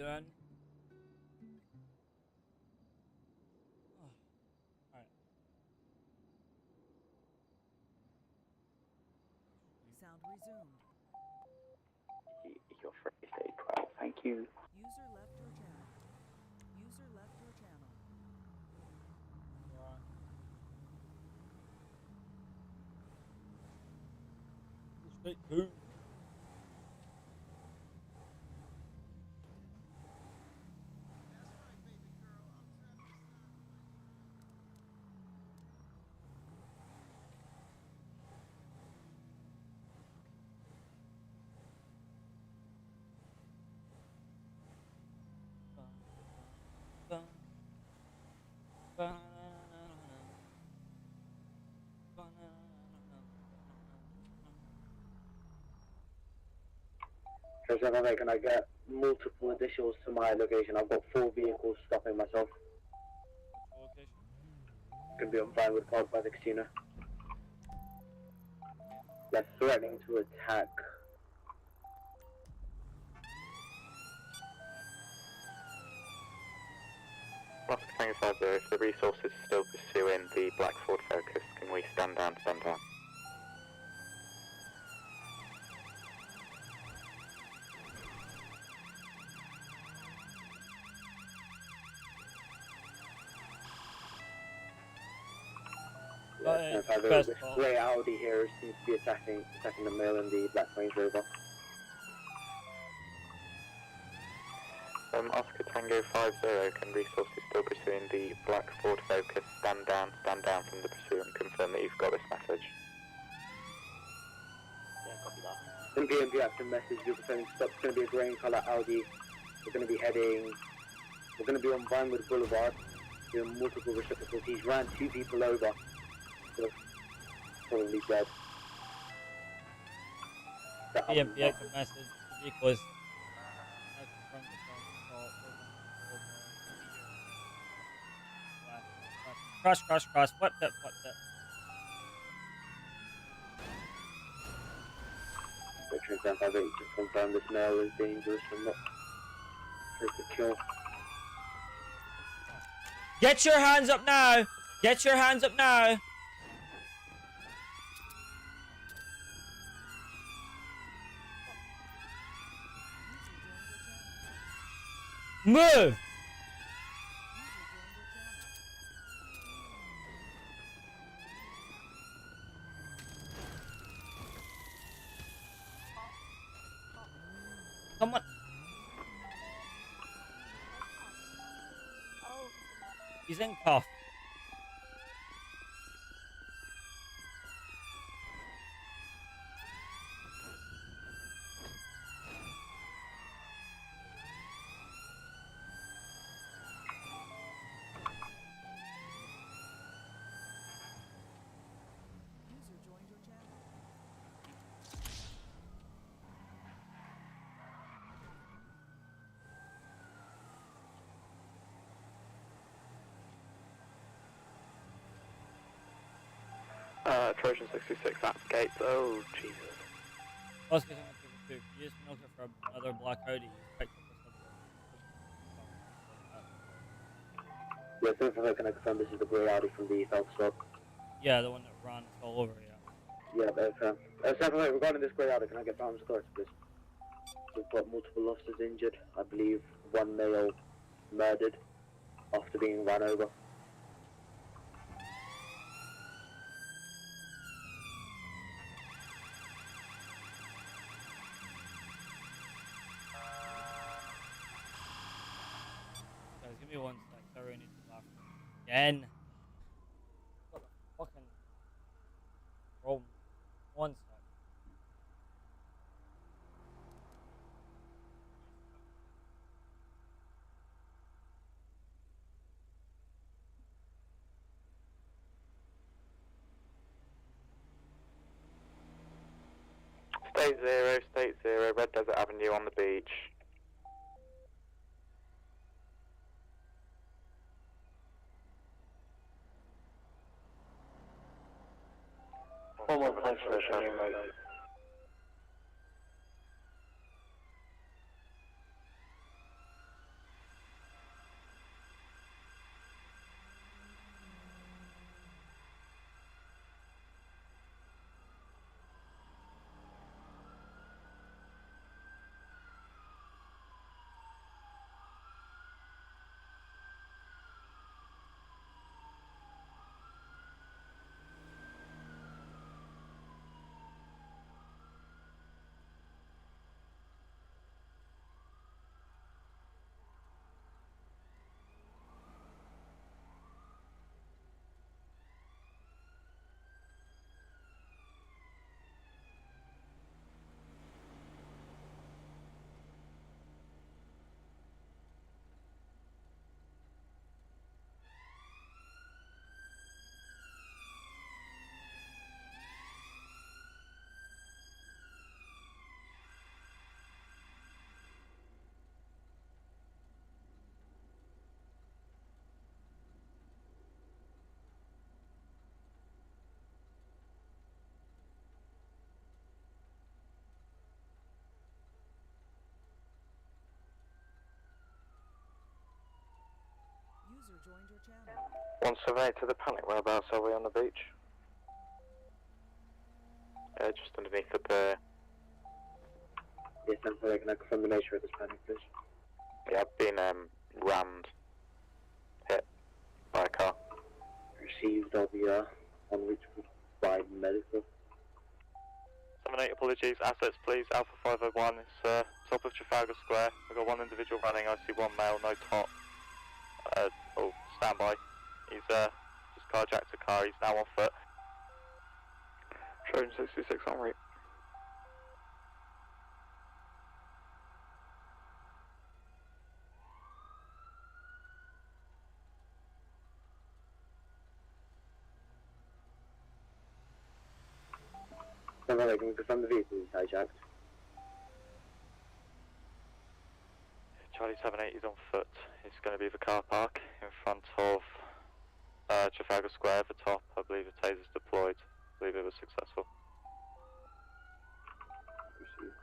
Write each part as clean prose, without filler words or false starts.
doing? Oh, alright. Sound resumed. You're free, stay quiet. Thank you. User left your channel. User left your channel. Right. Stay tuned. Can I get multiple additionals to my location? I've got 4 vehicles stopping myself. Location? Can be on Vinewood Park by the casino. They're threatening to attack. Oscar Tango 50, if the resource is still pursuing the Black Ford Focus, can we stand down, stand down? This grey Audi here seems to be attacking the male and the Black Range Rover. Oscar Tango 50, can resources still pursuing the Black Ford Focus stand down from the pursuit and confirm that you've got this message? Yeah, copy that. MPMP active message, you're confirming stop. It's going to be a grey and colour Audi. We're going to be on Vinewood Boulevard, doing multiple reciprocals. He's ran 2 people over. So probably dead. PMP active message. The vehicle is cross, flip that. Veteran 758, just confirm this male is dangerous and not safe to kill. Get your hands up now! Get your hands up now! Move! Come on. He's in cuffs. User joined your channel. Trojan 66 at the gates. Oh, Jesus. Oscar Tango 52. You just milk it for another black Audi. He's picked up this other. Yeah, so can I confirm this is the grey Audi from the South Stop? Yeah, the one that ran all over, yeah. Yeah, that's regarding this grey Audi, can I get Farms Court, please? We've got multiple officers injured. I believe 1 male murdered after being run over. Guys, give me 1 sec. I really need to laugh again. What the fucking problem? 1 sec. State 0, Red Desert Avenue on the beach. Almost thanks for sharing, mate. joined your channel. 178 to the panic. Whereabouts are we on the beach? Just underneath the pier. Yes, I'm sorry, can I confirm the nature of this panic, please? Yeah, I've been rammed, hit by a car. Received, I'll be on reach by medical. 78, apologies. Assets, please. Alpha 501. It's top of Trafalgar Square. We've got one individual running. I see one male, no top. Stand by. He's just carjacked a car. He's now on foot. Showing 66 en route. I'm sorry, can you confirm the vehicle is hijacked? Charlie 78 is on foot. It's going to be the car park in front of Trafalgar Square at the top. I believe the taser's deployed. I believe it was successful. Received.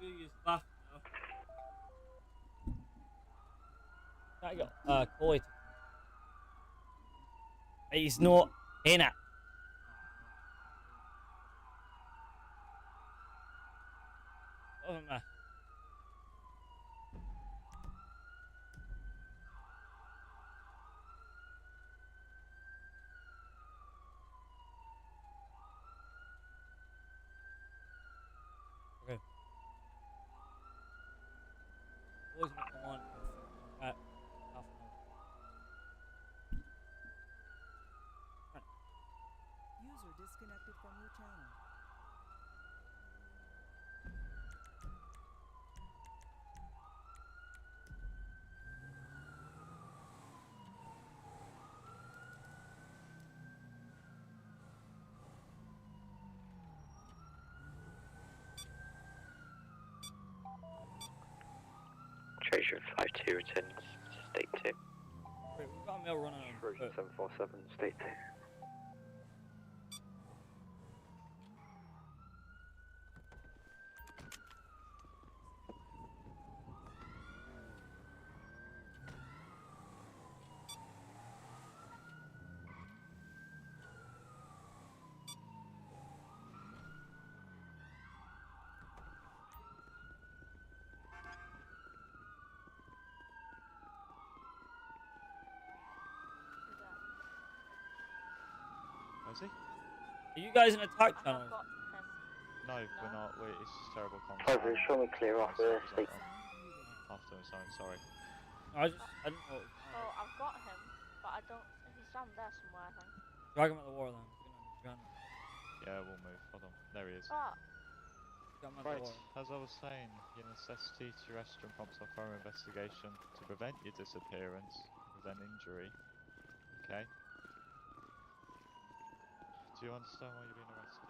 The view is left now. I got Coy. He's not in it. Doesn't matter. Okay. Boys gonna come on. Half an hour. User disconnected from your channel. Trojan 52 returns to State 2. Wait, we've got a male running on Trojan foot. 747, State 2. Is he? Are you guys in attack channel? No, we're not. It's just terrible combat. Over, show me clear off the state. Sound muted. After him, sorry. I didn't know. Oh, I've got him, but I don't. He's down there somewhere, I think. Drag him out of the war then. He's gonna Yeah, we'll move. Hold on. There he is. But drag him out of Right, the war. as I was saying, your necessity to arrest and prompt a thorough investigation to prevent your disappearance, prevent injury. Okay? Do you understand why you're being arrested?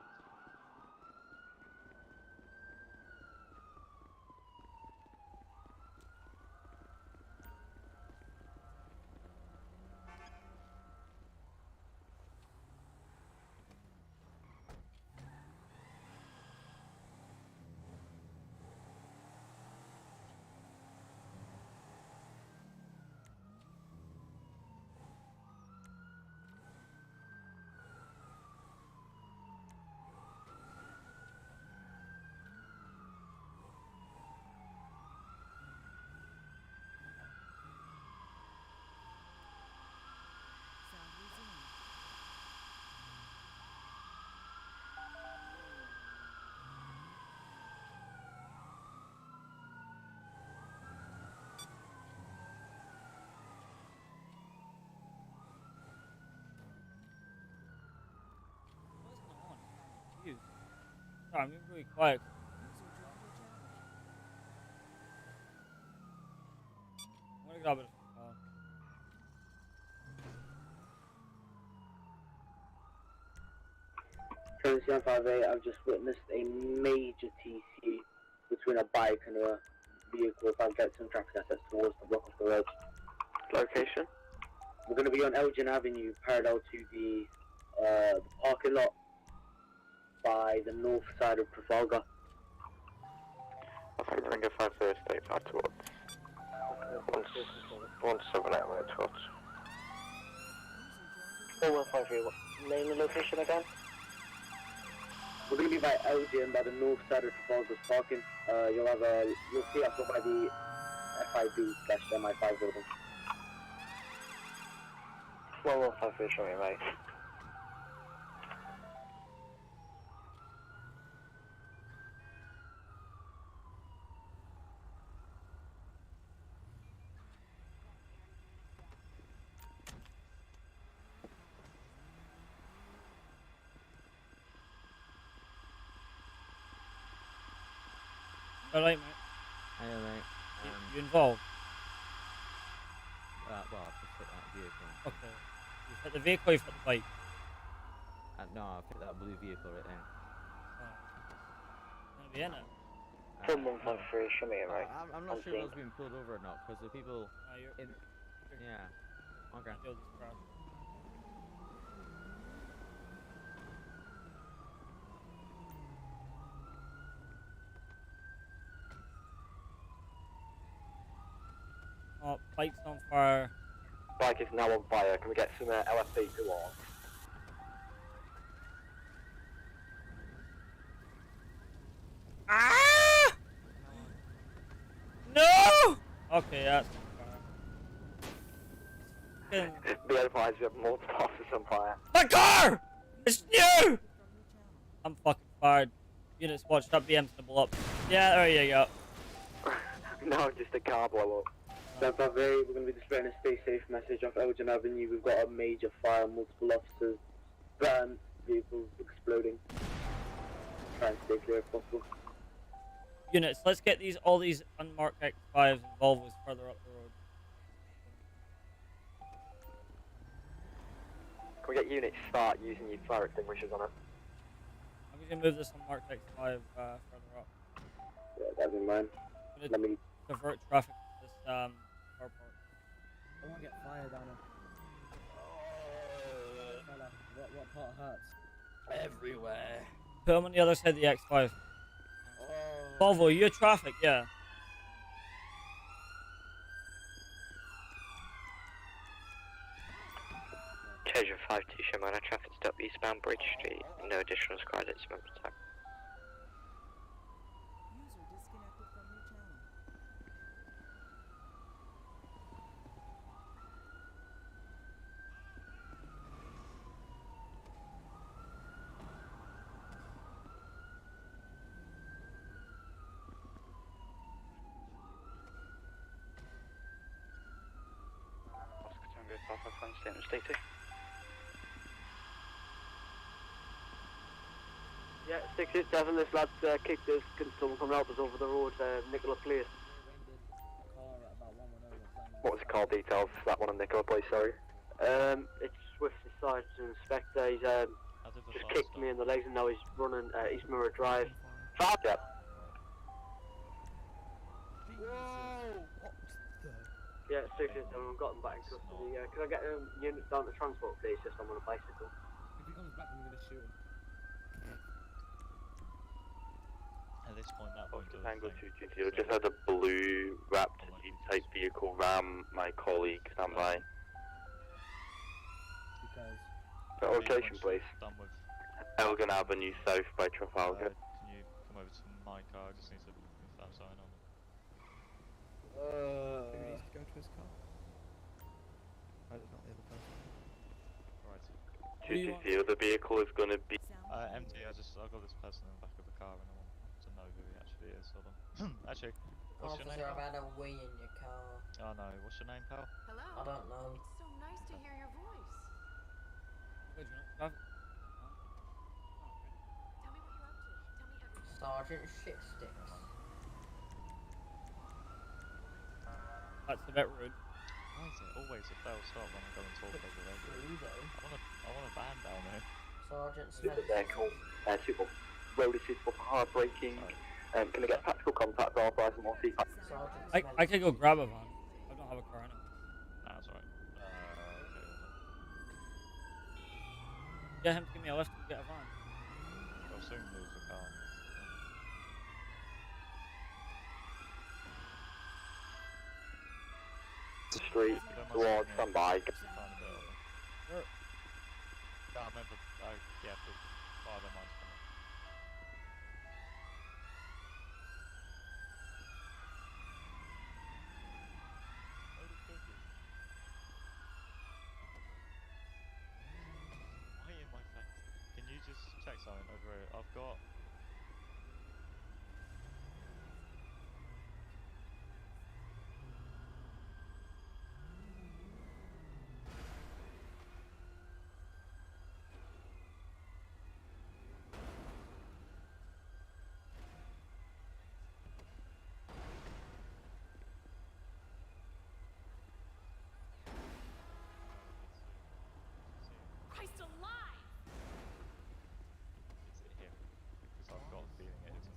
Sound resumed. What's going on? Jeez. Sorry, I'm being really quiet. User joined your channel. I'm gonna grab it. 7758, I've just witnessed a major TC between a bike and a vehicle. If I get some traffic assets towards the block of the road. Location? We're going to be on Elgin Avenue, parallel to the parking lot by the north side of Trafalgar. Okay, Ringer 530, stay back towards 178 minutes towards. 4153, name and location again? We're going to be by Elgin, by the north side of Trafalgar's parking. You'll see us by the FIB/MI5 building. 1153, show me, mate. Alright, mate. Hey, mate. You involved? Well, I've just hit that vehicle. Okay. You hit the vehicle, you hit the bike. No, I've hit that blue vehicle right there. Gonna be in it. 1153, show me, right? I'm not sure if I was being pulled over or not, because the people You're in... Yeah. Okay. deal with this crowd. Oh, bike's on fire. Bike is now on fire. Can we get some LFP towards? Ah! No! Okay, that's on fire. Be advised, we have multiple officers on fire. My car! It's new! From your channel. I'm fucking fired. Units, watch that BM's gonna blow up. Yeah, there you go. No, just a car blow up. We're going to be displaying a stay safe message off Elgin Avenue. We've got a major fire, multiple officers, burned, vehicles exploding. Try and stay clear if possible. Units, let's get all these unmarked X5s involved with further up the road. Can we get units start using your fire extinguishers on it? I'm gonna move this unmarked X5 further up. Yeah, that'd be mine. I'm Let me... divert traffic to this car park. I want to get fire down there. Fella, what part hurts? Everywhere. Put them on the other side of the X5. Volvo, you're traffic, yeah. Occasion 52, show minor traffic stop eastbound Bridge Street. No additional credits, member time. User disconnected from your channel. Oscar Tango, Alpha Phone, statement state 2. Yeah, 687, this lad's kicked us. Can someone come help us over the road, Nicola, please? What was the call details? That one on Nicola, please, sorry. It's Swift decided to inspector. He's just kicked me in the legs and now he's running East Mirror Drive. Fast, yep. Yeah, 687, I've got him back in custody. Can I get units down to transport, please? Just I'm on a bicycle. If he comes back, I'm going to shoot him. At this point, that won't do Tango anything. 220, just had a blue wrapped type vehicle ram my colleague stand by. Because... Location, please. Done with. Elgin Avenue South by Trafalgar. Can you come over to my car? I just need to move that sign on. Who needs to go to his car? I don't know the other person. Right. 220, the other vehicle is going to be... Sound empty. I got this person in the back of the car and I want to know who he actually is. Hold on. Actually, what's your name? Officer, I've Pal? had a wee in your car. Oh no, what's your name, pal? Hello. I don't know. It's so nice to hear your voice. Good, you're not traffic. Tell me what you're up to. Tell me everything. Sergeant Shitsticks. That's a bit rude. Why is it always a fail stop when I go and talk over there? True though. I want a van down here. So Sergeant Smith. Super vehicle, suitable road is suitable for hard braking. Can I get practical contact authorised and more CPAP? Sergeant I Smith. could go grab a van. I don't have a car anyway. Nah, that's alright. Okay, hold on. Get him to give me a lift and get a van. We'll soon lose the car. Street, If you don't mind towards standing standby. here, just find a bit of them. Sure. No, I remember, yeah, the fire them mine's coming. Why in my face? Can you just check something over here? I've got... Christ alive! Is it him? Because I've got a feeling it isn't.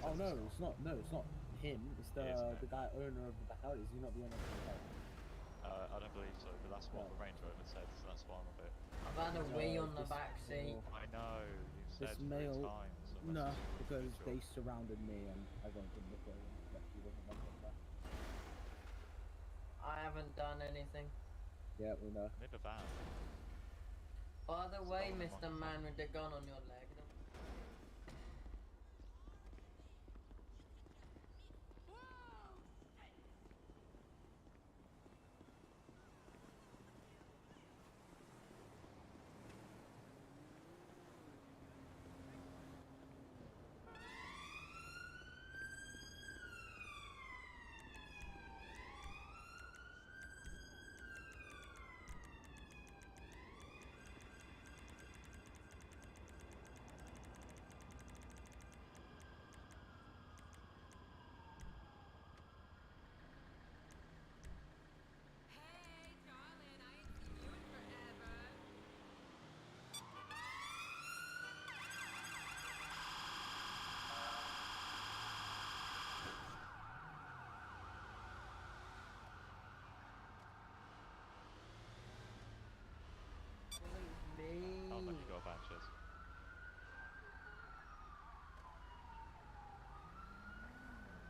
Oh no, it's not. No, it's not him. It's the It is, the guy owner of the back alley. Is he not the owner of the back alley? I don't believe so, but that's what the Range Rover said, so that's why I'm a bit... I've had a wee on the this back seat. I know, you've said This 3 male. times. I No, messaged you, because sure. they surrounded me and everyone could look over and left you wasn't one of them. I haven't done anything. Yeah, we know. I'm in the van. By the way, Stolen Mr. one. Man with the gun on your leg. Hey, darling, I ain't seen you in forever. Sounds like you got a bad chest.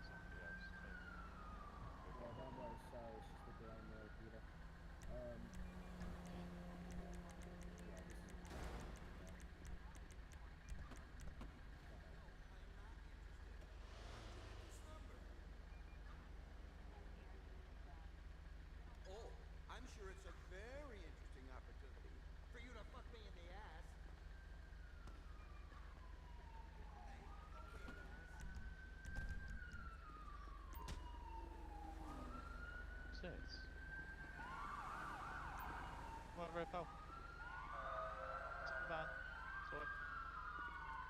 Somebody else, maybe. Yeah, don't worry. Sorry, it's just the delay in the Peter. Yeah, this is. Oh, I'm sure it's a very interesting opportunity for you to fuck me in the ass. What's this? Come on, Red Pal. It's the van. Sorry.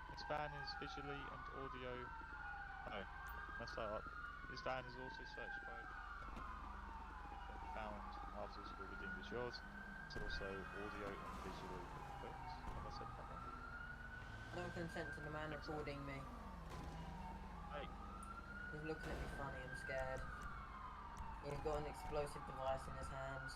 This van is visually and audio... No, messed that up. This van is also searched by... If found after this will be deemed as yours. It's also audio and visually equipped. Have I said that wrong? I don't consent to the man recording me. Hey. He's looking at me funny, I'm scared. He's got an explosive device in his hands.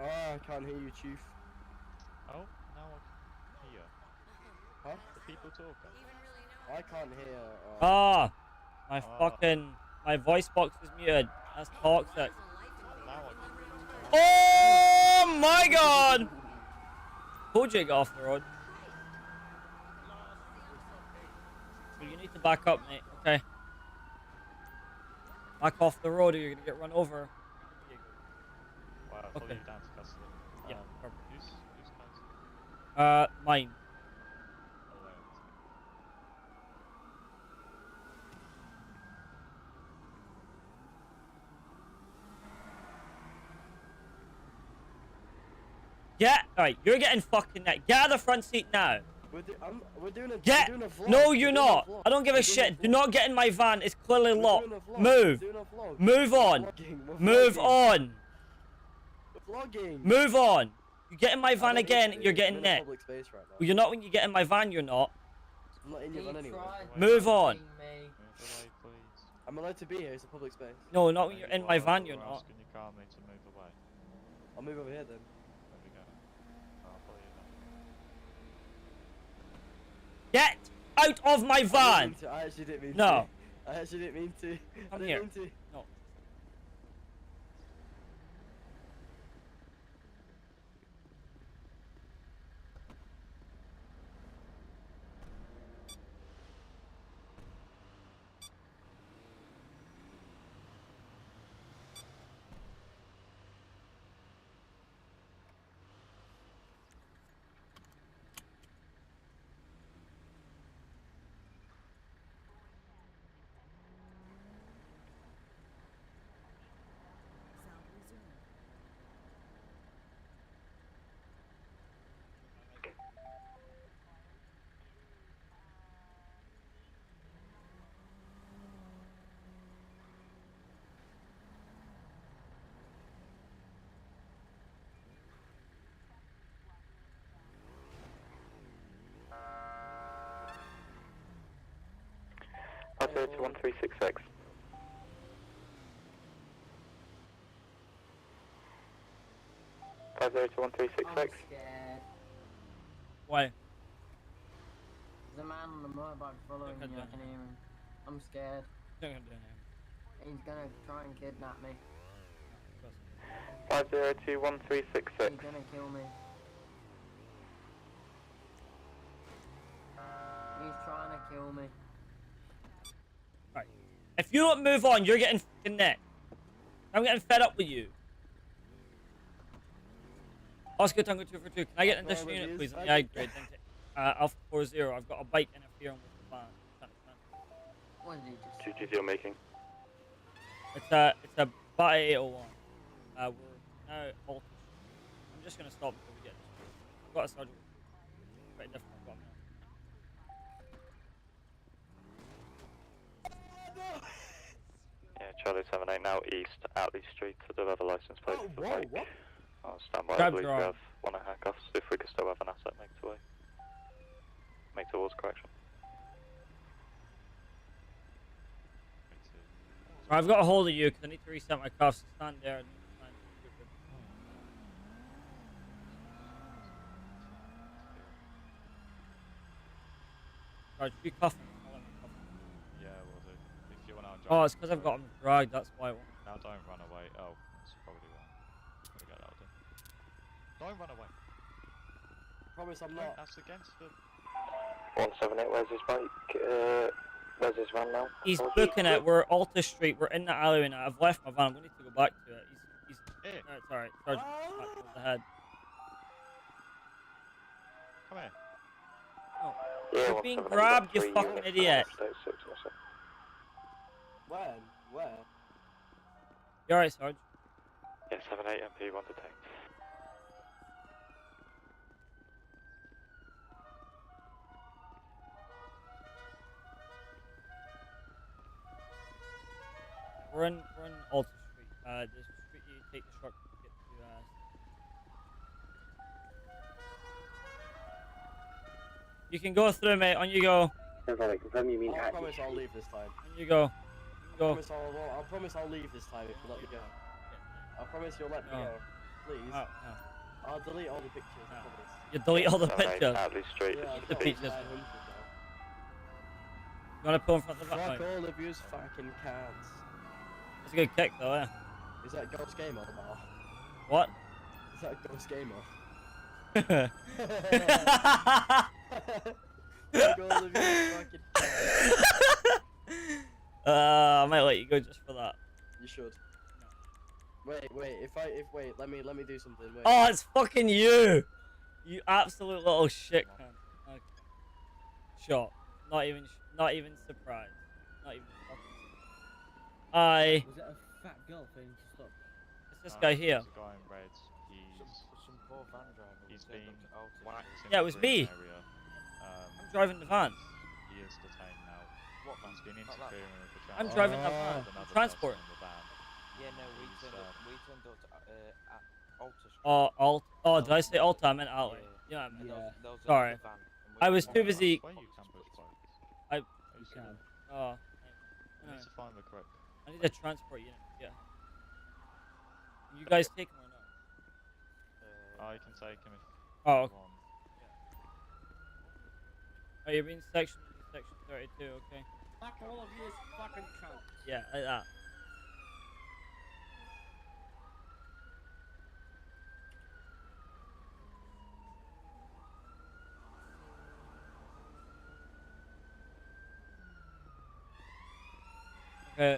Oh, I can't hear you, Chief. Oh, now I can hear. Huh? The people talking. I can't hear. Ah! My fucking... My voice box is muted. That's toxic. Now I can Oh my god! Told you to get off the road. Well, you need to back up, mate. Okay. Back off the road or you're gonna get run over. Wow, I'll follow Okay. you down to custody. Yeah, perfect. Who's custody? Mine. Oh, wait. Get, alright, you're getting fucking that. Get out of the front seat now. We're doing a Get! we're doing a vlog. No, We're you're doing a not. vlog. I don't give a We're doing shit. Do vlog. not get in my van. It's clearly We're locked. doing a vlog. Move. We're doing a vlog. Move on. We're Move vlogging. on. We're vlogging. Move on. You get in my van I don't again, need to. you're I'm getting in a nicked. public space right now. Well, you're not when you get in my van, you're not. I'm not in your van anyway. Move on. Move away, please. I'm allowed to be here. It's a public space. No, not when No, you're you in my are, van, but you're we're not. asking you calmly to move away. I'll move over here then. There we go. I'll follow you then. Get out of my van! I actually didn't mean to. No. I actually didn't mean to. Come I here. didn't mean to. No. Sound resumed. 5021366. I'm 5021366. scared. Why? There's a man on the motorbike following Look at you, I that. can hear him. I'm scared. You're not gonna do anything. He's gonna try and kidnap me. 5021366. He's gonna kill me. He's trying to kill me. Right. If you don't move on, you're getting fucking necked. I'm getting fed up with you. Oscar Tango 242, can I get an Well, additional unit, reviews, please? I Yeah, can- great, thank you. Alpha 40, I've got a bike interfering with the van. What did he just Two GT you're making. It's a Bata 801. We're now halted. I'm just gonna stop until we get this. I've got a sergeant. Quite different. I've got a minute. Yeah, Charlie 78 now east, Outley Street to the other license plate Oh, for whoa, bike. what? I'll stand by. I Grab believe your we arm. have one of handcuffs. If we could still have an asset, make away. Make towards correction. Right, I've got a hold of you because I need to reset my cuffs. Stand there. And stand stupid. Right, you cuffing. I'll let me cuff you. Yeah, we'll do. If you want to Oh, it's because I've got him dragged. That's why I won't. Now don't run away. Oh, that's probably why. There we go, that'll do. Don't run away. Promise I'm No, not. that's against the... 178, where's his bike? Where's his van now? He's looking at. We're Alta Street. We're in the alley now. I've left my van. We need to go back to it. He's. Here, No, it's alright. Sergeant, back towards the head. come here. Oh, Yeah, you're being 178, grabbed, you 3 fucking units, idiot. upstate 6 or so. When? Where? You alright, Sarge? Yeah, 78 MP, 1 detained. We're in Alta Street. The street you take the shortcut to get to. You can go through, mate. On you go. Confirm you mean I at promise I'll leave this time. On you go. You can go. I promise I'll leave this time if you let me go. I promise you'll let me No. go. Please. No, no. I'll delete all the pictures, I No. promise. You delete all the 78, pictures. Outley Street. Yeah, I've the got pictures. 900 now. You want to pull in front of the back? Fuck mate? all of yous fucking cans. It's a good kick, though, yeah. Is that Ghost Gamer? Or What? is that Ghost Gamer? Fuck all of yous fucking cans. I might let you go just for that. You should. Wait, let me do something. Wait. Oh, it's fucking you! You absolute little shit cunt. Okay. Shot. Not even surprised. Not even fucking surprised. Was it a fat girl thing to stop? It's this guy here. There's a guy in red. He's Some poor van driver. he's been whacked in Yeah, it the was green me. area. I'm driving the van. He is detained now. What van? He's been Not that interfering with the I'm transport. driving that van. with I'm another person transporting. in the van. Yeah, no, we He's, turned up to at Alta Street. Oh, alt. Oh, did I say No. Alta? I meant Outlet. Yeah. Yeah, I And meant. there was Sorry. another van. And we I was were too on busy. Where you can push bikes. I. Are you Yeah. serious? Oh. I need to find the correct. I need a transport unit. Yeah. You guys take him or no? I can take him if Oh, you okay. want. Oh, you're being sectioned into section 32. Okay. Fuck all of you fucking cunts. Yeah, like that. Okay.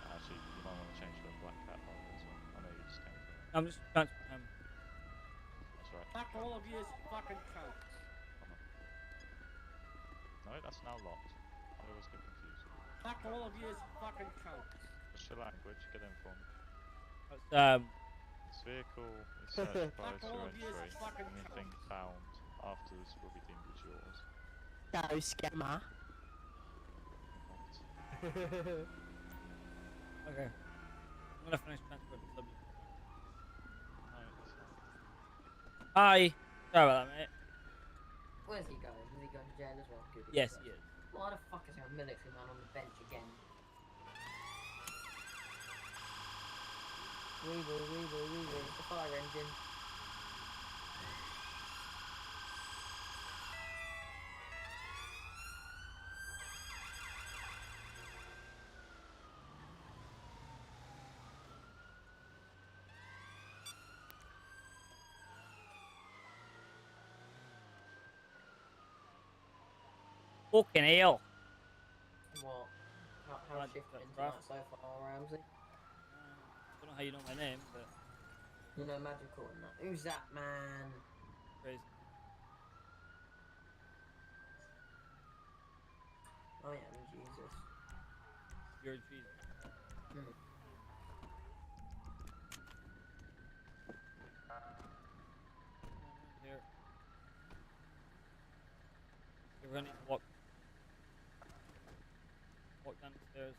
Actually, you might want to change to a black cat one as well. I know you just came from it. I'm just transporting him. That's right. Fuck all of you fucking cunts. Come on. No, that's now locked. I always get confused. Fuck all of you fucking cunts. What's your language? Get in for me. That's, This vehicle is searched by Fuck all of you entry. fucking Anything cunts. found after this will be deemed as yours. Go, scammer. What? okay. I'm gonna finish transporting the subject. No, that's fine. Hi. Sorry about that, mate. Where's he going? Is he going to jail as well? Good. Yes, he is. Why the fuck is there a military man on the bench again? Where's the fire engine? Fucking hell. What? How Right, shifted that's into rough. that so far, Ramsey? Don't know how you know my name, but You know magical in that. Who's that man? crazy. I am Jesus. You're Jesus. Mm. Here. You're gonna need to walk down the stairs.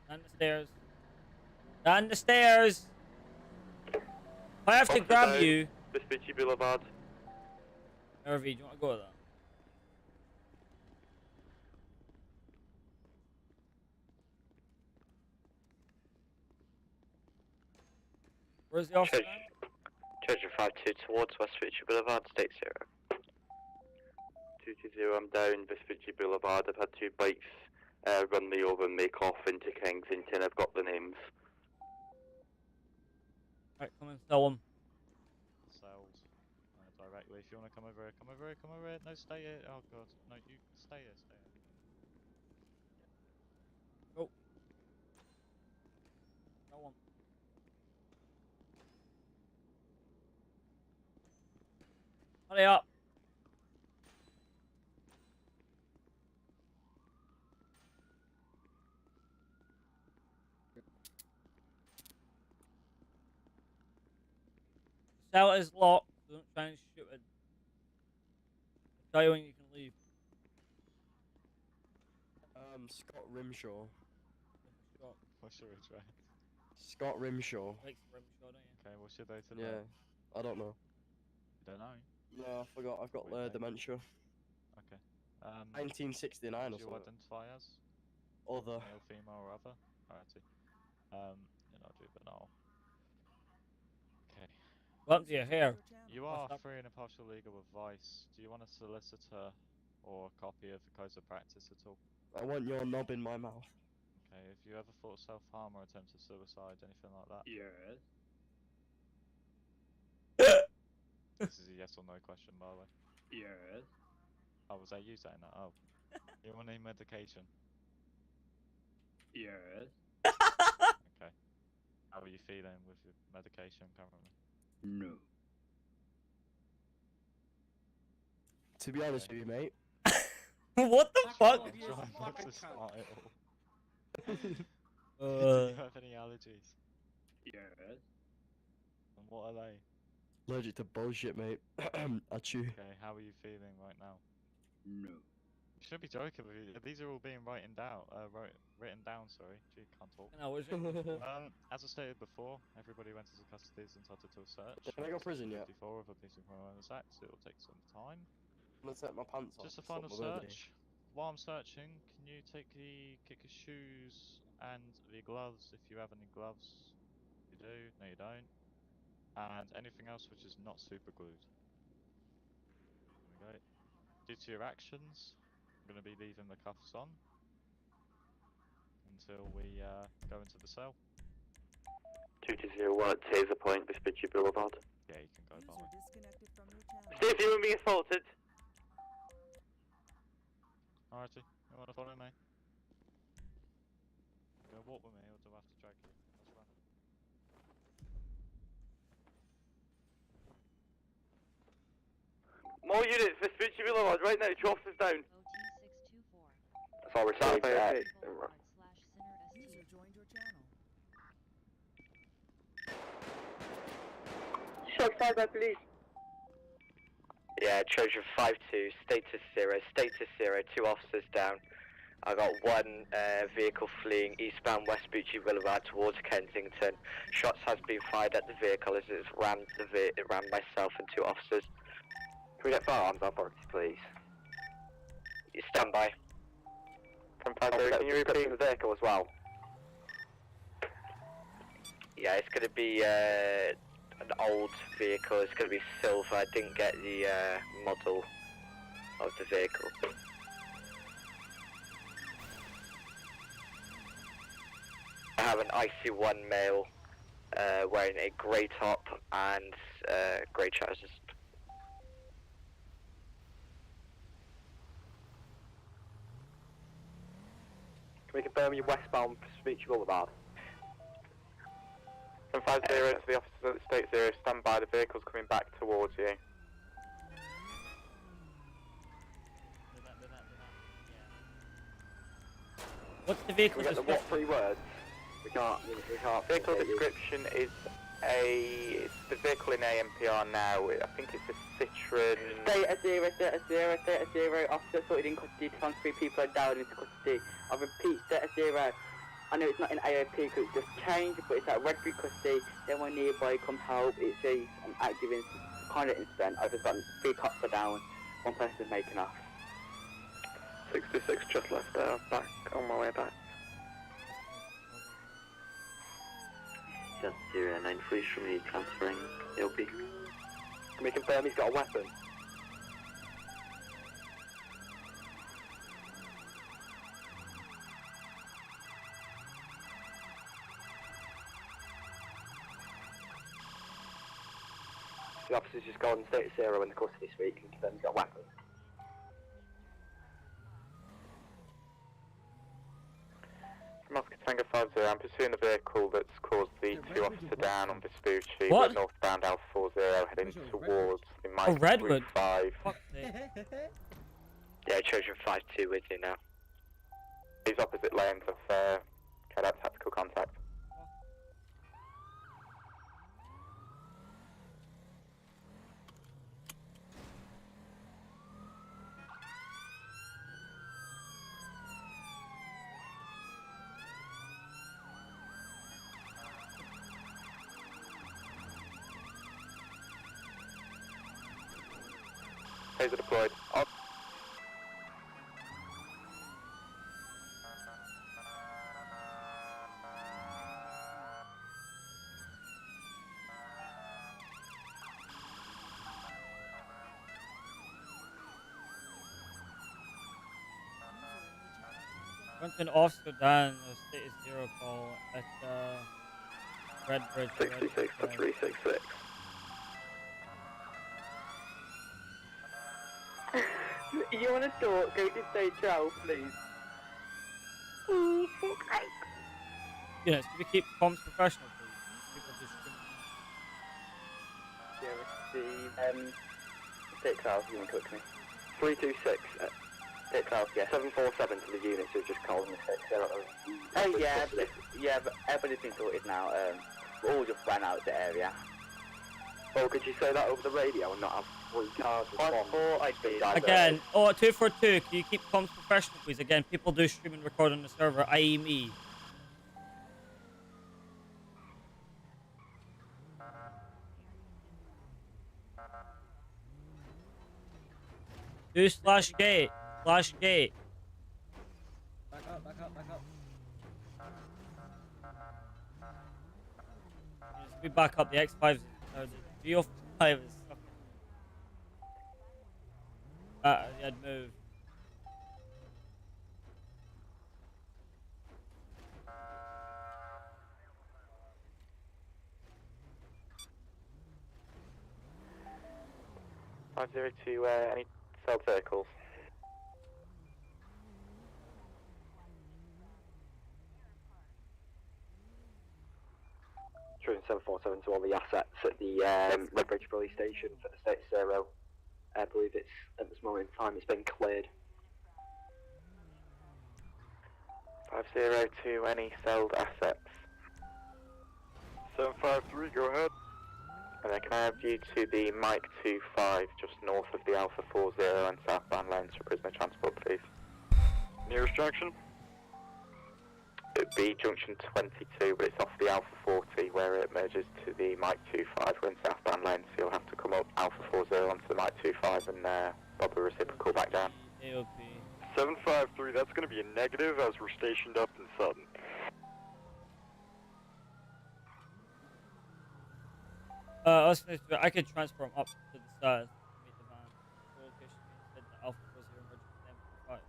Down the stairs. Down the stairs! If I have to grab you. Vespucci Boulevard. RV, do you want to go with that? Where's the officer? Treasure 52 towards Vespucci Boulevard, State 0. 220, I'm down Vespucci Boulevard. I've had two bikes run me over and make off into Kensington. I've got the names. Right, come and sell them. Cells. Directly. If you want to come over here, come over here, come over here. No, stay here. Oh god. No, you stay here, stay here. Go. Sell them. Hurry up. The cell is locked, so don't try and shoot it. I'll tell you when you can leave. Scott Rimshaw. Shot. What's your address? Scott Rimshaw. Likes Rimshaw, don't you? Okay, what's your date of Yeah, birth? I don't know. You don't know? No, I forgot. I've got Wait, dementia. Okay. 1969 what or do you something. identify as? Other. Male, female, or other? Alrighty. You're not juvenile. Okay. What happened to your hair? You What's are up? free and impartial legal advice. Do you want a solicitor or a copy of the codes of practice at all? I want your knob in my mouth. Okay, if you ever thought self-harm or attempted suicide, anything like that? Yes. This is a yes or no question, by the way. Yes. Oh, was that you saying that? Oh. You want any medication? Yes. Okay. How are you feeling with your medication currently? No. To be honest with you, mate. What the fuck? all of you Try not fucking to cunts. smile. Do you have any allergies? Yes. And what are they? Allergic to bullshit, mate. At you. Okay, how are you feeling right now? No. You shouldn't be joking with you. These are all being written down. Written down. Sorry, gee, can't talk. No, was it? As I stated before, everybody went into custody is entitled to a search. Can I go to prison yet? 54 of the Policing Criminal Act. It will take some time. I'm gonna take my pants off. Just a It's not final my birthday. search. While I'm searching, can you take the kick your shoes and the gloves if you have any gloves? You do? No, you don't. And anything else which is not super glued. There we go. Due to your actions, I'm going to be leaving the cuffs on until we go into the cell. 220 Taser Point, Vespucci Boulevard. Yeah, you can go, User Barley. disconnected from your channel. See if you were being assaulted. Alrighty, you want to follow me? You gonna walk with me or do I have to drag you? Let's run. More units, Vespucci Boulevard, right now, 2 officers down. OT624. That's all we're saying. User joined your channel. Shots fired by police. Yeah, Trojan 5-2, status 0, 2 officers down. I got one vehicle fleeing eastbound West Bucci Boulevard towards Kensington. Shots has been fired at the vehicle as it rammed it rammed myself and 2 officers. Can we get firearms authority, please? You stand by. From 5-0, can you repeat the vehicle as well? Yeah, it's going to be an old vehicle. It's going to be silver. I didn't get the model of the vehicle. I have an IC1 male wearing a grey top and grey trousers. Can we confirm you're westbound Vespucci Boulevard? From 5-0 to the officers at the State 0, stand by, the vehicle's coming back towards you. What's the vehicle? Can we get the what 3 words? We can't. Vehicle description is it's the vehicle in AMPR now. I think it's a Citroen. State at 0, state at 0, state at 0. Officer sorted in custody. 23 people are down into custody. I repeat, state at 0. I know it's not in AOP because it's just changed, but it's at Redbury custody. Then when nearby come help, it's an active kind of incident. I've just got 3 cops are down. 1 person is making off. 66 just left there, back on my way back. Just 093 from me transferring LP. Can we confirm he's got a weapon? The officer's just gone state 0 in the custody suite and confirmed he's got a weapon. From Oscar Tango 50, I'm pursuing the vehicle that's caused the 2 officer down on Vespucci. What? We're northbound Alpha 40 heading towards the Oh, Redwood. 5. Fuck's sake. Yeah, Trojan 5-2 with you now. These opposite lanes of carried out tactical contact. Taser deployed. Went to an officer down, state is 0 call at Redbridge. 66 to 366. You want to talk? Go to stage 12, please. Yes, can we keep comms professional, please? People just Yeah, receive. State 12, you want to talk to me? 326. State 12, yeah. 747 to the units who've just called me state 0. Oh yeah, but everybody's been sorted now. We all just ran out of the area. Oh, could you say that over the radio and not have 3 cars respond? 5-4, I see. Again, 242, can you keep comms professional, please? Again, people do stream and record on the server, i.e. me. Do slash gate. Slash gate. Back up, back up, back up. Just be back up. The X5 is, or the G05 is fucking. I'd move. Any cell vehicles? True 747 to all the assets at the Redbridge Police Station for the State 0. I believe it's, at this moment in time, it's been cleared. 502, any celled assets? 753, go ahead. And then can I have you to the Mike 25, just north of the Alpha 40 and southbound lanes for prisoner transport, please? Nearest junction? It would be junction 22, but it's off the Alpha 40 where it merges to the Mike 25. We're in southbound lanes, so you'll have to come up Alpha 40 onto the Mike 25 and bob the reciprocal back down. AOP. 753, that's going to be a negative as we're stationed up in Sutton. I could transfer him up to the south to meet the van. The location said the Alpha 40 emerging from the M25.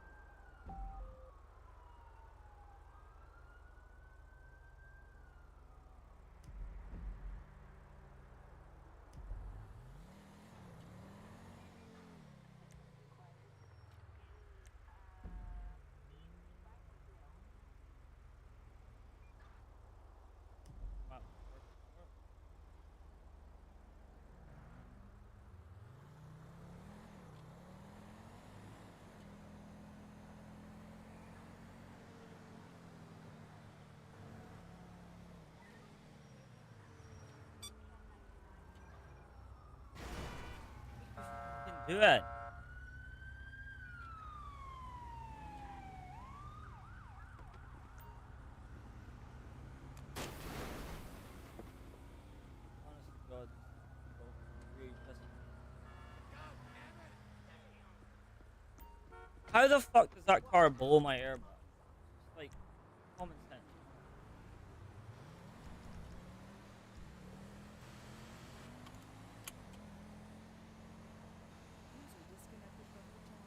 Do it. Honest to God, really pissing me off. How the fuck does that car blow my airbag? It's like common sense. User disconnected from the channel.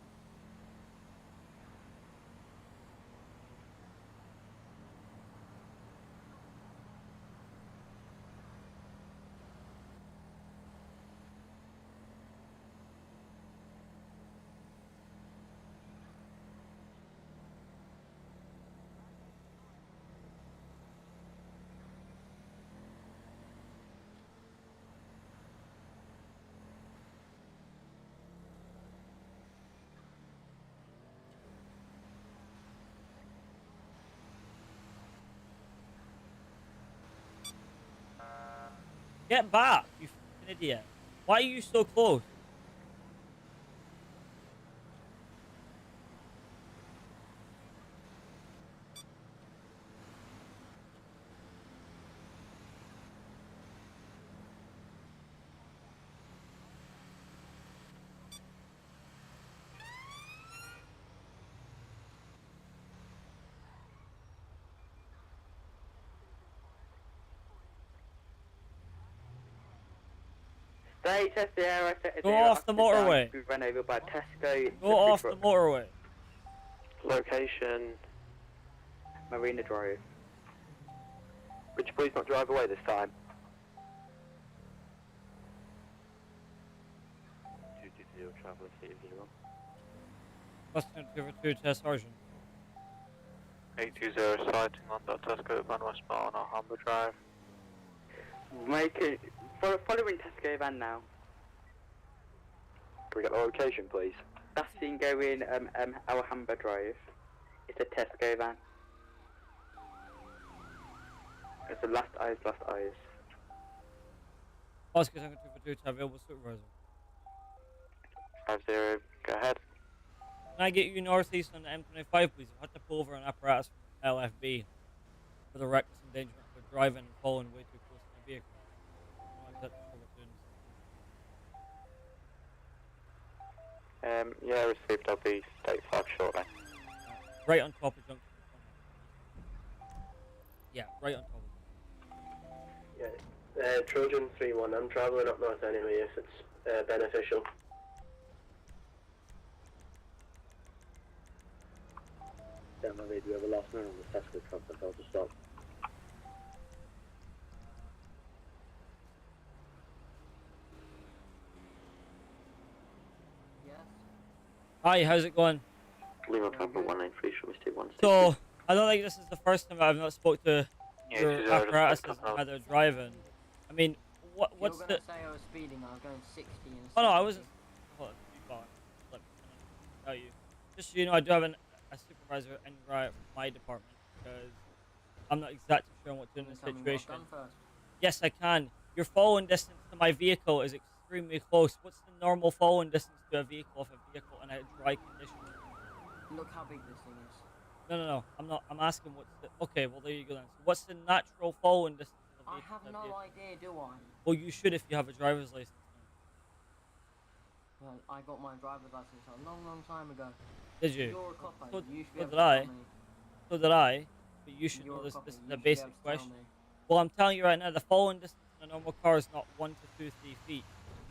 Get back, you fucking idiot. Why are you so close? State Sierra, Go off the motorway. We ran over by Tesco. Go off the motorway. Location Marina Drive. Would you please not drive away this time? 220, traveller City 0. Western 242 test Sergeant. 820 sighting on that Tesco van westbound on Humber Drive. Make it, following Tesco van now. Can we get the location, please? That's seen going Alhambra Drive. It's a Tesco van. It's the last eyes, last eyes. Oscar Tango 242 to available supervisor. 50, go ahead. Can I get you northeast on the M25, please? I've had to pull over an apparatus from LFB for the reckless endangerment of driving and following way too close to my vehicle. I'm not exactly sure what doing this. Yeah, received. I'll be state 5 shortly. Right on top of junction. Yeah, right on top of it. Yeah, Trojan 3-1, I'm travelling up north anyway if it's beneficial. Yeah, my lady, we have a last minute on the Tesco truck that failed to stop. Yes. Hi, how's it going? Lima Papa 193, show me state 1. So, I don't think this is the first time I've not spoke to Yeah, your this is our apparatuses response and now. how they're driving. I mean, what's You're the... gonna say I was speeding, I was going 60 in a Oh no, I 70. wasn't... Hold on, be fine. Let me tell you. Just so you know, I do have a supervisor en route for my department because I'm not exactly sure on what to do in this Tell me what I've situation. done first. Yes, I can. Your following distance to my vehicle is extremely close. What's the normal following distance to a vehicle if a vehicle in a dry condition? Look how big this thing is. No. I'm asking what's the... Okay, well, there you go then. So what's the natural following distance of a I vehicle? have to a no vehicle? idea, do I? Well, you should if you have a driver's license. Well, I got my driver's license a long time ago. Did you? You're a copper. So, You should be so able did to I. tell me. So did I. But you should You're know a this. copper. This is You a should be basic able to tell question. me. Well, I'm telling you right now, the following distance in a normal car is not 1 to 2, 3 feet.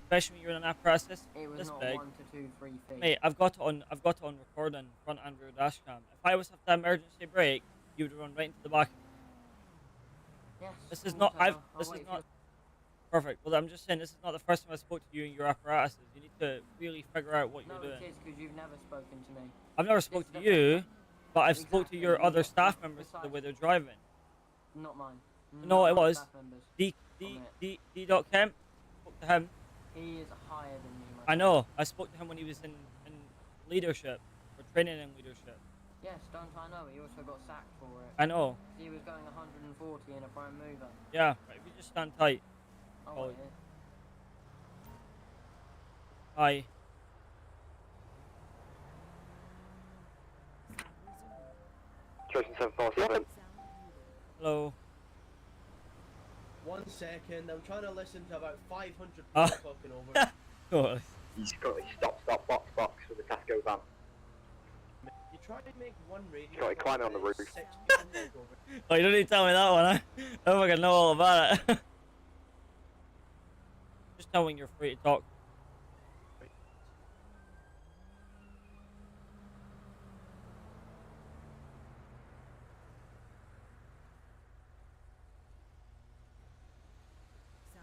Especially when you're in an apparatus It was this not big. 1 to 2, 3 feet. Mate, I've got it on recording front and rear dash cam. If I was to have the emergency brake, you would run right into the back of me. Yes. This is of not. course I I've. know. I'll This wait is for not. Perfect. Well, I'm just saying this is not the first time I spoke to you and your apparatuses. You need to really figure out what No, you're doing. it is because you've never spoken to me. I've never This spoke is to the you, first but I've Exactly, spoke to your you other got- staff members the besides- way they're driving. Not mine. No, Not it my was. staff members. D. Dot Kemp. Spoke to him. He is higher than me. My I know. I spoke to him when he was in leadership or training in leadership. Yes, don't I know? He also got sacked for it. I know. He was going 140 in a prime mover. Yeah. Right. If you just stand tight. Oh, Oh. wait. Hi. Trojan 747. Hello. 1 second, I'm trying to listen to about 500 people Ah. talking over. Cool. He's got his stop, box with the Tesco van. You try to make one radio. Got it, climb on the roof. 6 people talk over. Oh, you don't need to tell me that one, huh? I don't fucking know all about it. Just tell when you're free to talk.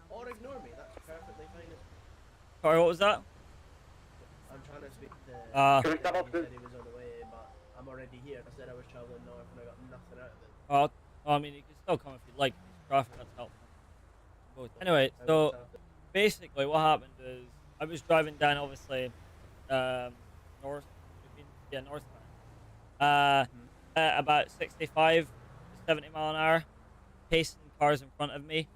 Or ignore me, that's perfectly fine. Sorry, what was that? I'm trying to speak to Can we stop he off said he was on the way, but I'm already here. I said I was travelling north and I got nothing out of it. Well, I mean, you can still come if you like. It's traffic, that's helpful. Anyway, so basically what happened is I was driving down, obviously, north, northbound. At about 65 to 70 mile an hour, pacing cars in front of me.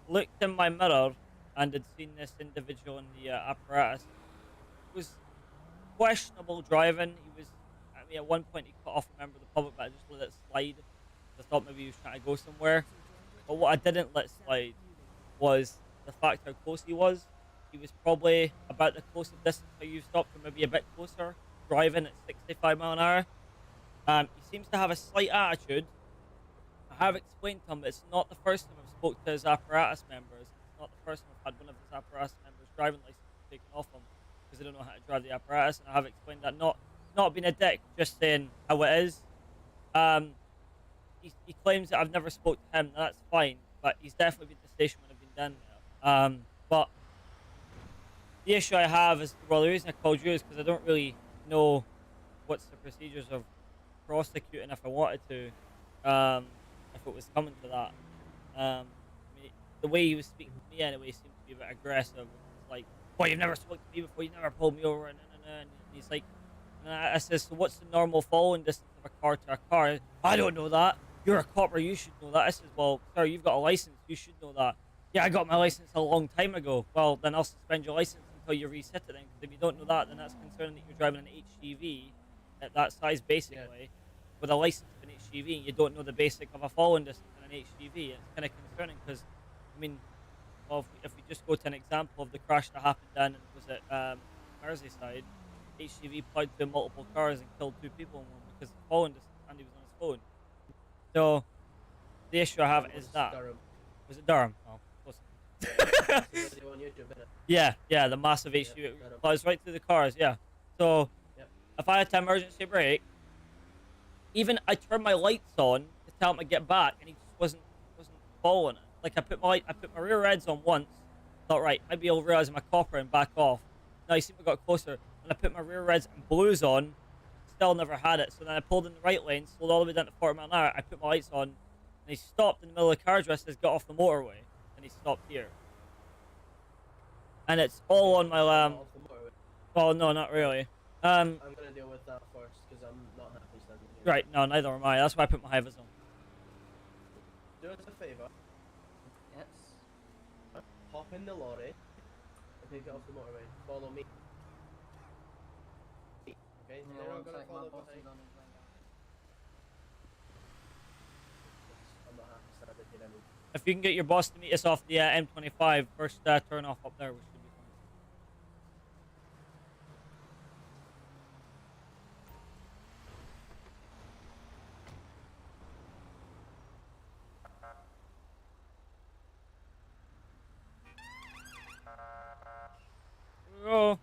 Looked in my mirror and had seen this individual in the apparatus. It was questionable driving. He was, I mean, at one point he cut off a member of the public, but I just let it slide. I thought maybe he was trying to go somewhere. But what I didn't let slide was the fact how close he was. He was probably about the closest distance how you stopped, or maybe a bit closer, driving at 65 mile an hour. He seems to have a slight attitude. I have explained to him that it's not the first time I've spoke to his apparatus members. It's not the first time I've had one of his apparatus members' driving license taken off him because they don't know how to drive the apparatus. And I have explained that, not being a dick, just saying how it is. He claims that I've never spoke to him. That's fine, but he's definitely been to the station when I've been down there. But the issue I have is, well, the reason I called you is because I don't really know what's the procedures of prosecuting if I wanted to, if it was coming to that. I mean, the way he was speaking to me anyway seemed to be a bit aggressive. It's like, well, you've never spoken to me before, you never pulled me over, and he's like, and I says, so what's the normal following distance of a car to a car? I don't know that. You're a copper, you should know that. I says, well, sir, you've got a license, you should know that. Yeah, I got my license a long time ago. Well, then I'll suspend your license until you reset it then, because if you don't know that, then that's concerning that you're driving an HGV at that size, basically, with a license of an HGV, and you don't know the basic of a falling distance in an HGV. It's kind of concerning, because, I mean, well, if we just go to an example of the crash that happened down in, was it Merseyside, HGV plowed through multiple cars and killed 2 people in one because of falling distance, and he was on his phone. So, the issue I have is that. Durham. Was it Durham? Oh, close. Yeah, the massive issue. It flies right through the cars, yeah. So, if I had to emergency brake, even I turned my lights on to tell him to get back, and he just wasn't following it. Like, I put my rear reds on once, thought, right, maybe I'll realize I'm a copper and back off. No, he seemed to got closer, and I put my rear reds and blues on, still never had it. So then I pulled in the right lane, slowed all the way down to 40 miles an hour, I put my lights on, and he stopped in the middle of the car address, says, get off the motorway, and he stopped here. And it's all on my well, no, not really. I'm gonna deal with that first because I'm not happy standing here. Right, no, neither am I. That's why I put my high vis on. Do us a favour. Yes. Hop in the lorry and get off the motorway. Follow me. Okay, they're not gonna follow behind. I'm not happy standing here anymore. If you can get your boss to meet us off the M25, first turn off up there, we should be fine. Oh.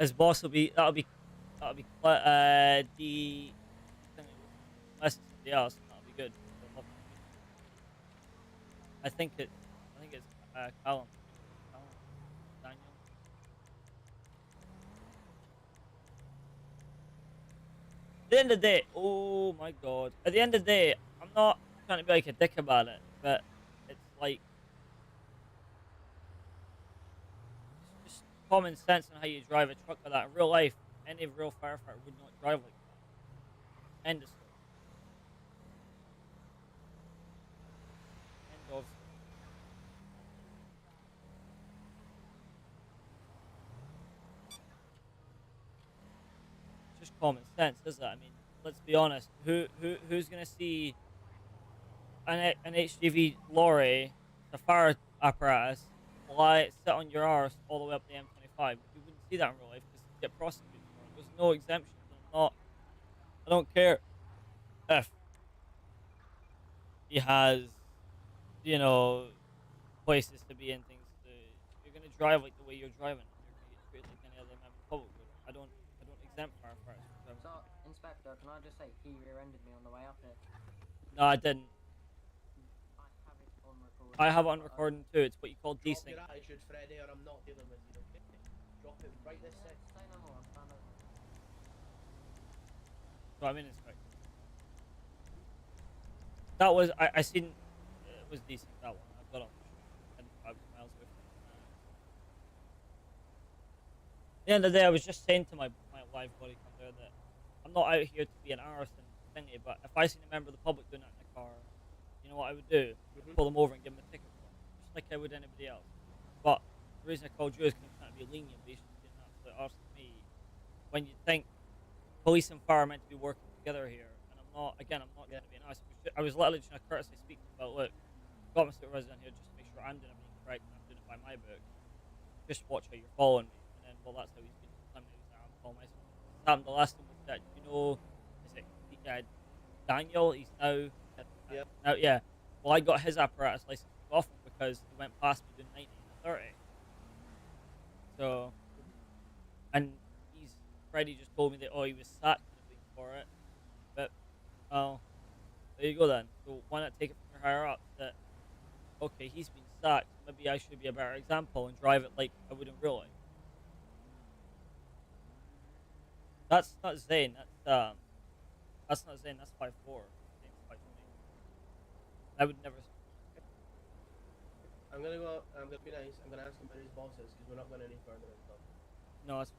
His boss will be the unless it's somebody else, that'll be good. I think it's Callum. Daniel. At the end of the day, oh my god. At the end of the day, I'm not trying to be like a dick about it, but it's like just common sense on how you drive a truck like that. In real life, any real firefighter would not drive like that. End of story. End of story. Just common sense, is it? I mean, let's be honest. Who's gonna see an HGV lorry, the fire apparatus, sit on your arse all the way up the M25? You wouldn't see that in real life because you get prosecuted for it. There's no exemptions. I don't care if he has, you know, places to be and things to do. You're gonna drive like the way you're driving. You're gonna get treated like any other member of the public would. I don't exempt firefighters from driving. So, Inspector, can I just say he rear-ended me on the way up here? No, I didn't. I have it on recording. I have it on recording too. It's what you call Drop desync. your attitude, Freddy, or I'm not dealing with you. Okay? Drop it right this second. Say no more, stand over. So I mean, Inspector. That was I seen. It was decent, that one. I've got on. I was miles away from it. At the end of the day, I was just saying to my live buddy come there that I'm not out here to be an arson thingy, but if I seen a member of the public doing that in a car, you know what I would do? Pull them over and give them a ticket for it, just like I would anybody else. But the reason I called you is because I'm trying to be lenient, but you should be an absolute arse to me. When you think police and fire are meant to be working together here, and I'm not trying to be an arse. I was literally just going to courteously speak to them about, look, I've got my supervisor down here just to make sure I'm doing everything correct and I'm doing it by my book. Just watch how you're following me. And then, well, that's how he's been telling me I'm following my supervisor. What happened the last time was that, you know, is it Daniel? He's now, yeah. Well, I got his apparatus license off him because he went past me doing 90 and 30. So, and Freddie just told me that, he was sacked and everything for it. But, there you go then. So why not take it from your higher ups that, okay, he's been sacked, maybe I should be a better example and drive it like I would in real life. That's not Zane, that's not Zane, that's 5'4". Zane's 5'20". I would never. I'm gonna be nice. I'm gonna ask him where his boss is because we're not going any further until. No, that's.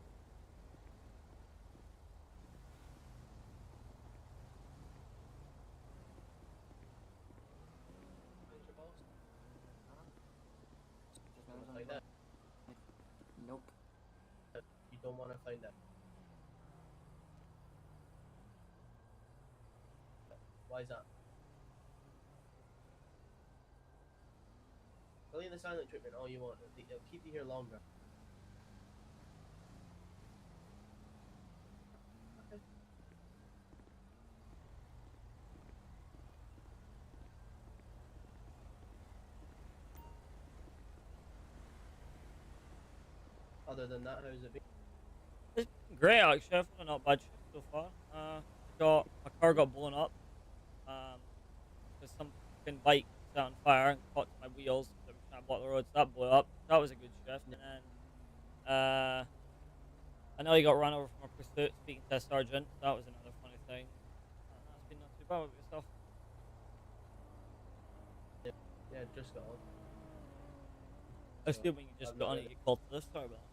don't want to find out. Why is that? Delay the silent treatment all you want. It'll keep you here longer. Okay. Other than that, how's it been? It's been great actually. I've had a not bad shift so far. My car got blown up. Because some fucking bike set on fire and caught my wheels. So I was trying to block the road, so that blew up. That was a good shift. And then I know he got run over from a pursuit speaking to a sergeant. That was another funny thing. That's been not too bad with yourself. Yeah, just got on. Assuming you just got on and you called to this, sorry about that.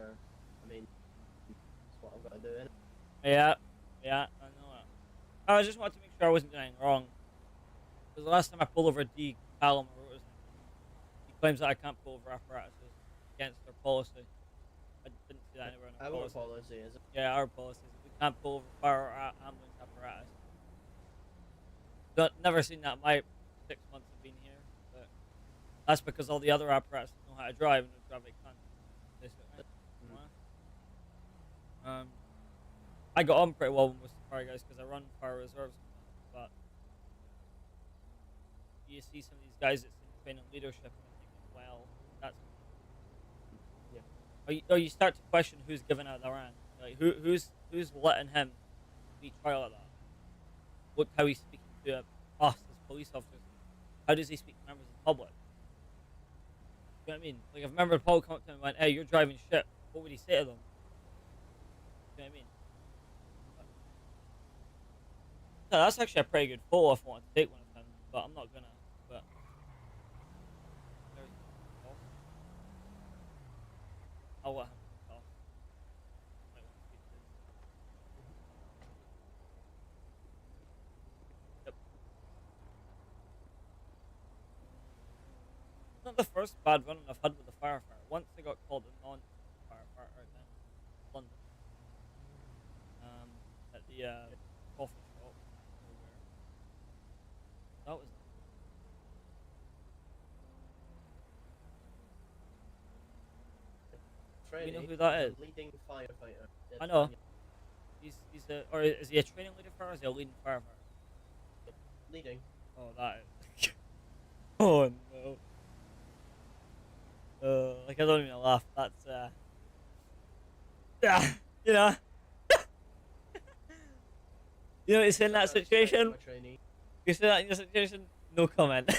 I mean, that's what I've got to do, innit? Yeah, I know that. I just wanted to make sure I wasn't doing anything wrong. Because the last time I pulled over D. Callum, or what was it? He claims that I can't pull over apparatuses against their policy. I didn't see that anywhere in our policy. Our policy, is it? Yeah, our policy is we can't pull over fire or ambulance apparatus. But never seen that in my 6 months of being here. But that's because all the other apparatuses know how to drive and they drive like cunts. Basically. I got on pretty well with most of the fire guys because I run fire reserves. But you see some of these guys that's in training leadership and I think, well, that's. Yeah. Or you start to question who's giving out the ran. Like who's letting him be trial at that? Look how he's speaking to us as police officers. How does he speak to members of the public? You know what I mean? Like if a member of the public come up to him and went, "Hey, you're driving shit," what would he say to them? You know what I mean? Yeah, that's actually a pretty good photo if I want to take one of them, but I'm not gonna. But I'll let him talk. Might want to speak to him. Yep. It's not the first bad run I've had with a firefighter. Once I got called a non-firefighter out in London. At the coffee shop. That was. You know who that is? Leading firefighter. I know. He's a, or is he a training leader for, or is he a leading firefighter? Leading. Oh, that is. Oh no. Like I don't even laugh. That's yeah, you know. You know, it's in that situation. You say that in your situation, no comment.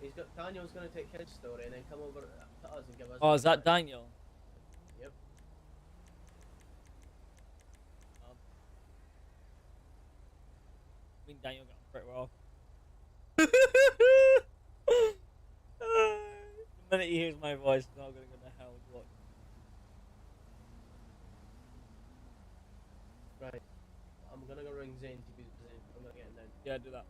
He's got Daniel's gonna take his story and then come over to us and give us. Oh, is that Daniel? Yep. I mean, Daniel got on pretty well. The minute he hears my voice, he's not gonna go to hell. Look. Right. I'm gonna go ring Zane to be Zane. I'm gonna get him down. Yeah, do that.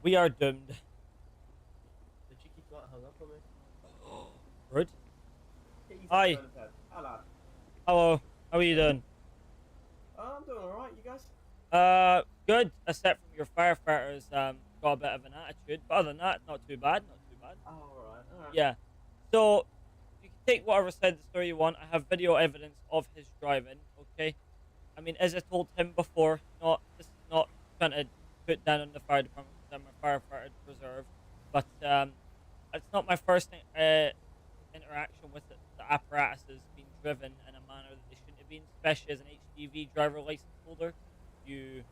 We are doomed. The cheeky twat hung up on me. Rude. Hi. Hello. How are you doing? I'm doing alright, you guys? Good. Except from your firefighters, got a bit of an attitude. But other than that, not too bad. Not too bad. Oh, alright. Yeah. So, you can take whatever side of the story you want. I have video evidence of his driving, okay? I mean, as I told him before, this is not trying to put down on the fire department because I'm a firefighter reserve. But, it's not my first interaction with the apparatuses being driven in a manner that they shouldn't have been, especially as an HGV driver license holder. You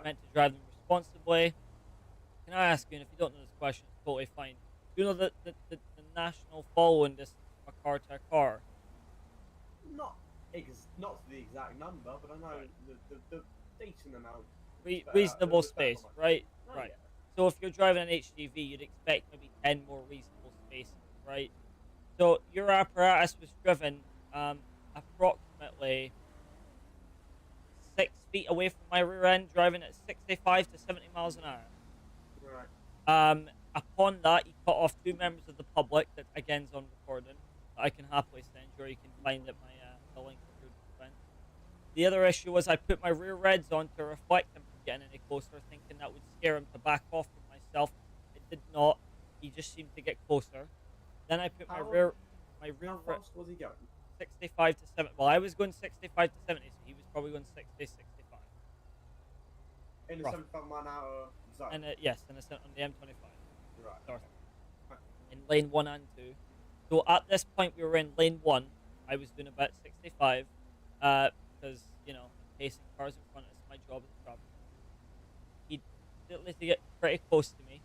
meant to drive them responsibly. Can I ask you, and if you don't know this question, it's totally fine. Do you know the national following distance from a car to a car? Not to the exact number, but I know the decent amount. Reasonable space, right? Oh, right. Yeah. So if you're driving an HGV, you'd expect maybe 10 more reasonable basically, right? So your apparatus was driven approximately 6 feet away from my rear end, driving at 65 to 70 miles an hour. Right. Upon that, he cut off 2 members of the public that again's on recording. That I can happily send you, or you can find it my the link of your defense. The other issue was I put my rear reds on to reflect him from getting any closer, thinking that would scare him to back off from myself. It did not. He just seemed to get closer. Then I put my rear How fast was he going? 65 to 70. Well, I was going 65 to 70, so he was probably going 60, 65. In a 75-mile-an-hour zone? And yes, on the M25. Right. North. In lane 1 and 2. So at this point, we were in lane 1. I was doing about 65 because, you know, I'm pacing cars in front. It's my job as a traffic. He did to get pretty close to me.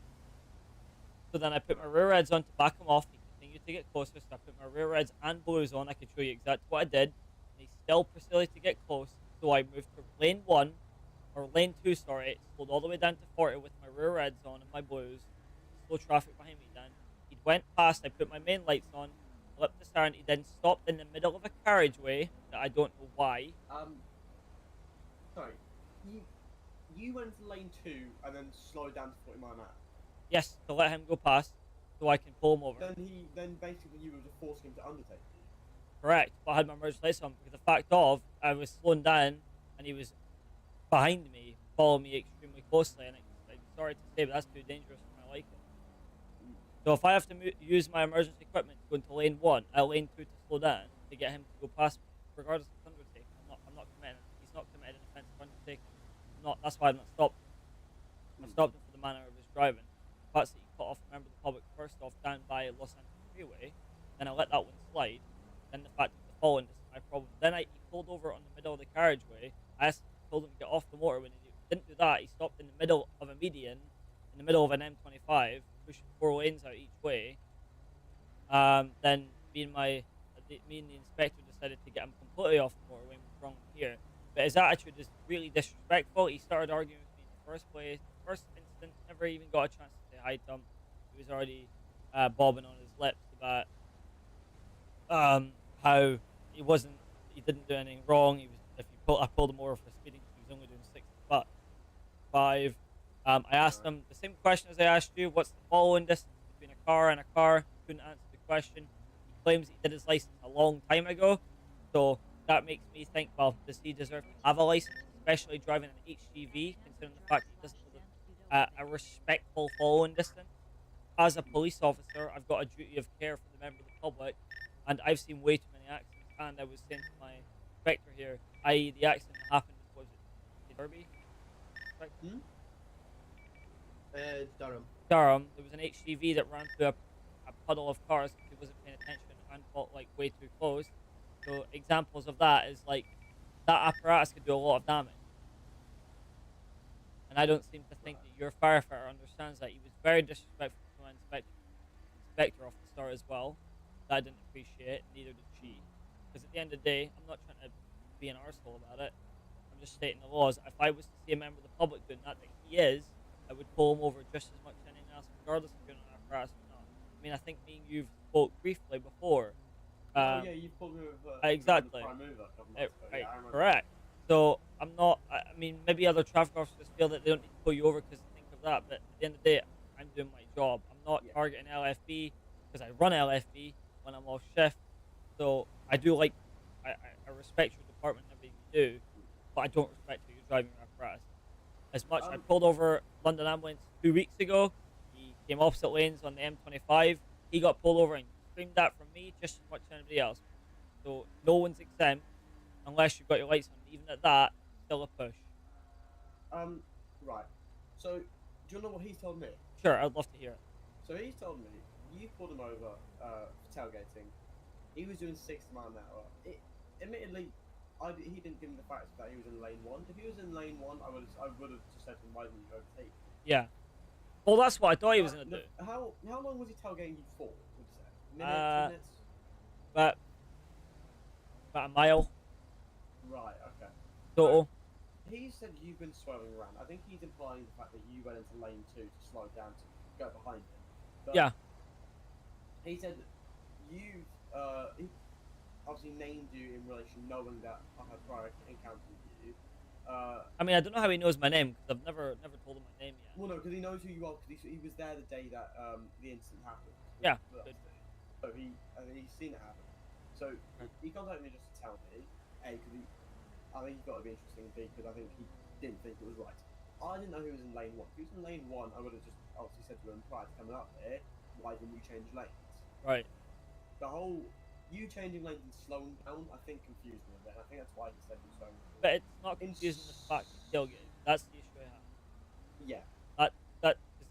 So then I put my rear reds on to back him off. He continued to get closer, so I put my rear reds and blues on. I could show you exactly what I did. And he still proceeded to get close, so I moved to lane 1, or lane 2, sorry. Slowed all the way down to 40 with my rear reds on and my blues. Slow traffic behind me then. He went past, I put my main lights on, flipped the siren. He then stopped in the middle of a carriageway that I don't know why. Sorry. You went to lane 2 and then slowed down to 40 miles an hour. Yes, to let him go past, so I can pull him over. Then basically you were just forcing him to undertake you. Correct, but I had my emergency lights on because the fact of I was slowing down and he was behind me, following me extremely closely, and I'm sorry to say, but that's too dangerous for my liking. So if I have to use my emergency equipment to go into lane 1, lane 2 to slow down to get him to go past me, regardless of undertaking, I'm not committing. He's not committed an offensive undertaking. That's why I'm not stopped. I stopped him for the manner of his driving. The fact that he cut off a member of the public first off down by Los Angeles Freeway, then I let that one slide. Then the fact of the following is my problem. Then he pulled over on the middle of the carriageway. I told him to get off the motorway. When he didn't do that, he stopped in the middle of a median, in the middle of an M25, pushing 4 lanes out each way. Then me and the inspector decided to get him completely off the motorway. What's wrong here? But his attitude is really disrespectful. He started arguing with me in the first place. First instant, never even got a chance to say hi to him. He was already bobbing on his lips about how he didn't do anything wrong. I pulled him over for speeding. He was only doing 65. I asked him the same question as I asked you. What's the following distance between a car and a car? Couldn't answer the question. He claims he did his license a long time ago, so that makes me think, well, does he deserve to have a license, especially driving an HGV, considering the fact he doesn't know a respectful following distance? As a police officer, I've got a duty of care for the member of the public, and I've seen way too many accidents. And I was saying to my inspector here, i.e. the accident that happened, was it Derby? Durham. Durham. There was an HGV that ran through a puddle of cars because he wasn't paying attention and got like way too close. So examples of that is like that apparatus could do a lot of damage. And I don't seem to think that your firefighter understands that. He was very disrespectful to my inspector off the start as well. That I didn't appreciate, neither did she. Because at the end of the day, I'm not trying to be an arsehole about it. I'm just stating the laws. If I was to see a member of the public doing that he is, I would pull him over just as much as anything else, regardless if you're an apparatus or not. I mean, I think me and you've spoke briefly before. Yeah, you pulled me with exactly. Prime Mover a couple months ago. Right, Yeah, correct. So I'm not. I mean, maybe other traffic officers feel that they don't need to pull you over because they think of that. But at the end of the day, I'm doing my job. I'm not targeting LFB because I run LFB when I'm off shift. So I do like. I respect your department and everything you do, but I don't respect how you're driving your apparatus. As much I pulled over London Ambulance 2 weeks ago. He came opposite lanes on the M25. He got pulled over and screamed at from me just as much as anybody else. So no one's exempt unless you've got your lights on. Even at that, still a push. Right. So, do you know what he's told me? Sure, I'd love to hear it. So he's told me you pulled him over for tailgating. He was doing 60 miles an hour. Admittedly, he didn't give me the facts that he was in lane 1. If he was in lane 1, I would have just said to him, why didn't you overtake? Yeah. Well, that's what I thought he was going to do. How long was he tailgating you for, would you say? Minutes, 2 minutes? About a mile. Right, okay. Total. He said you've been swerving around. I think he's implying the fact that you went into lane 2 to slow down to go behind him. But yeah. He said you he obviously named you in relation, knowing that I had prior encounter with you. I mean, I don't know how he knows my name because I've never told him my name yet. Well, no, because he knows who you are. Because he was there the day that the incident happened. Yeah. Good. So he's seen it happen. So he contacted me just to tell me, A, because I think he thought it'd be interesting, and B, because I think he didn't think it was right. I didn't know he was in lane 1. If he was in lane 1, I would have just obviously said to him prior to coming up there, why didn't you change lanes? Right. The whole you changing lanes and slowing down, I think, confused me a bit. I think that's why he said he was slowing down. But it's not confusing the fact you tailgate. That's the issue I have. Yeah.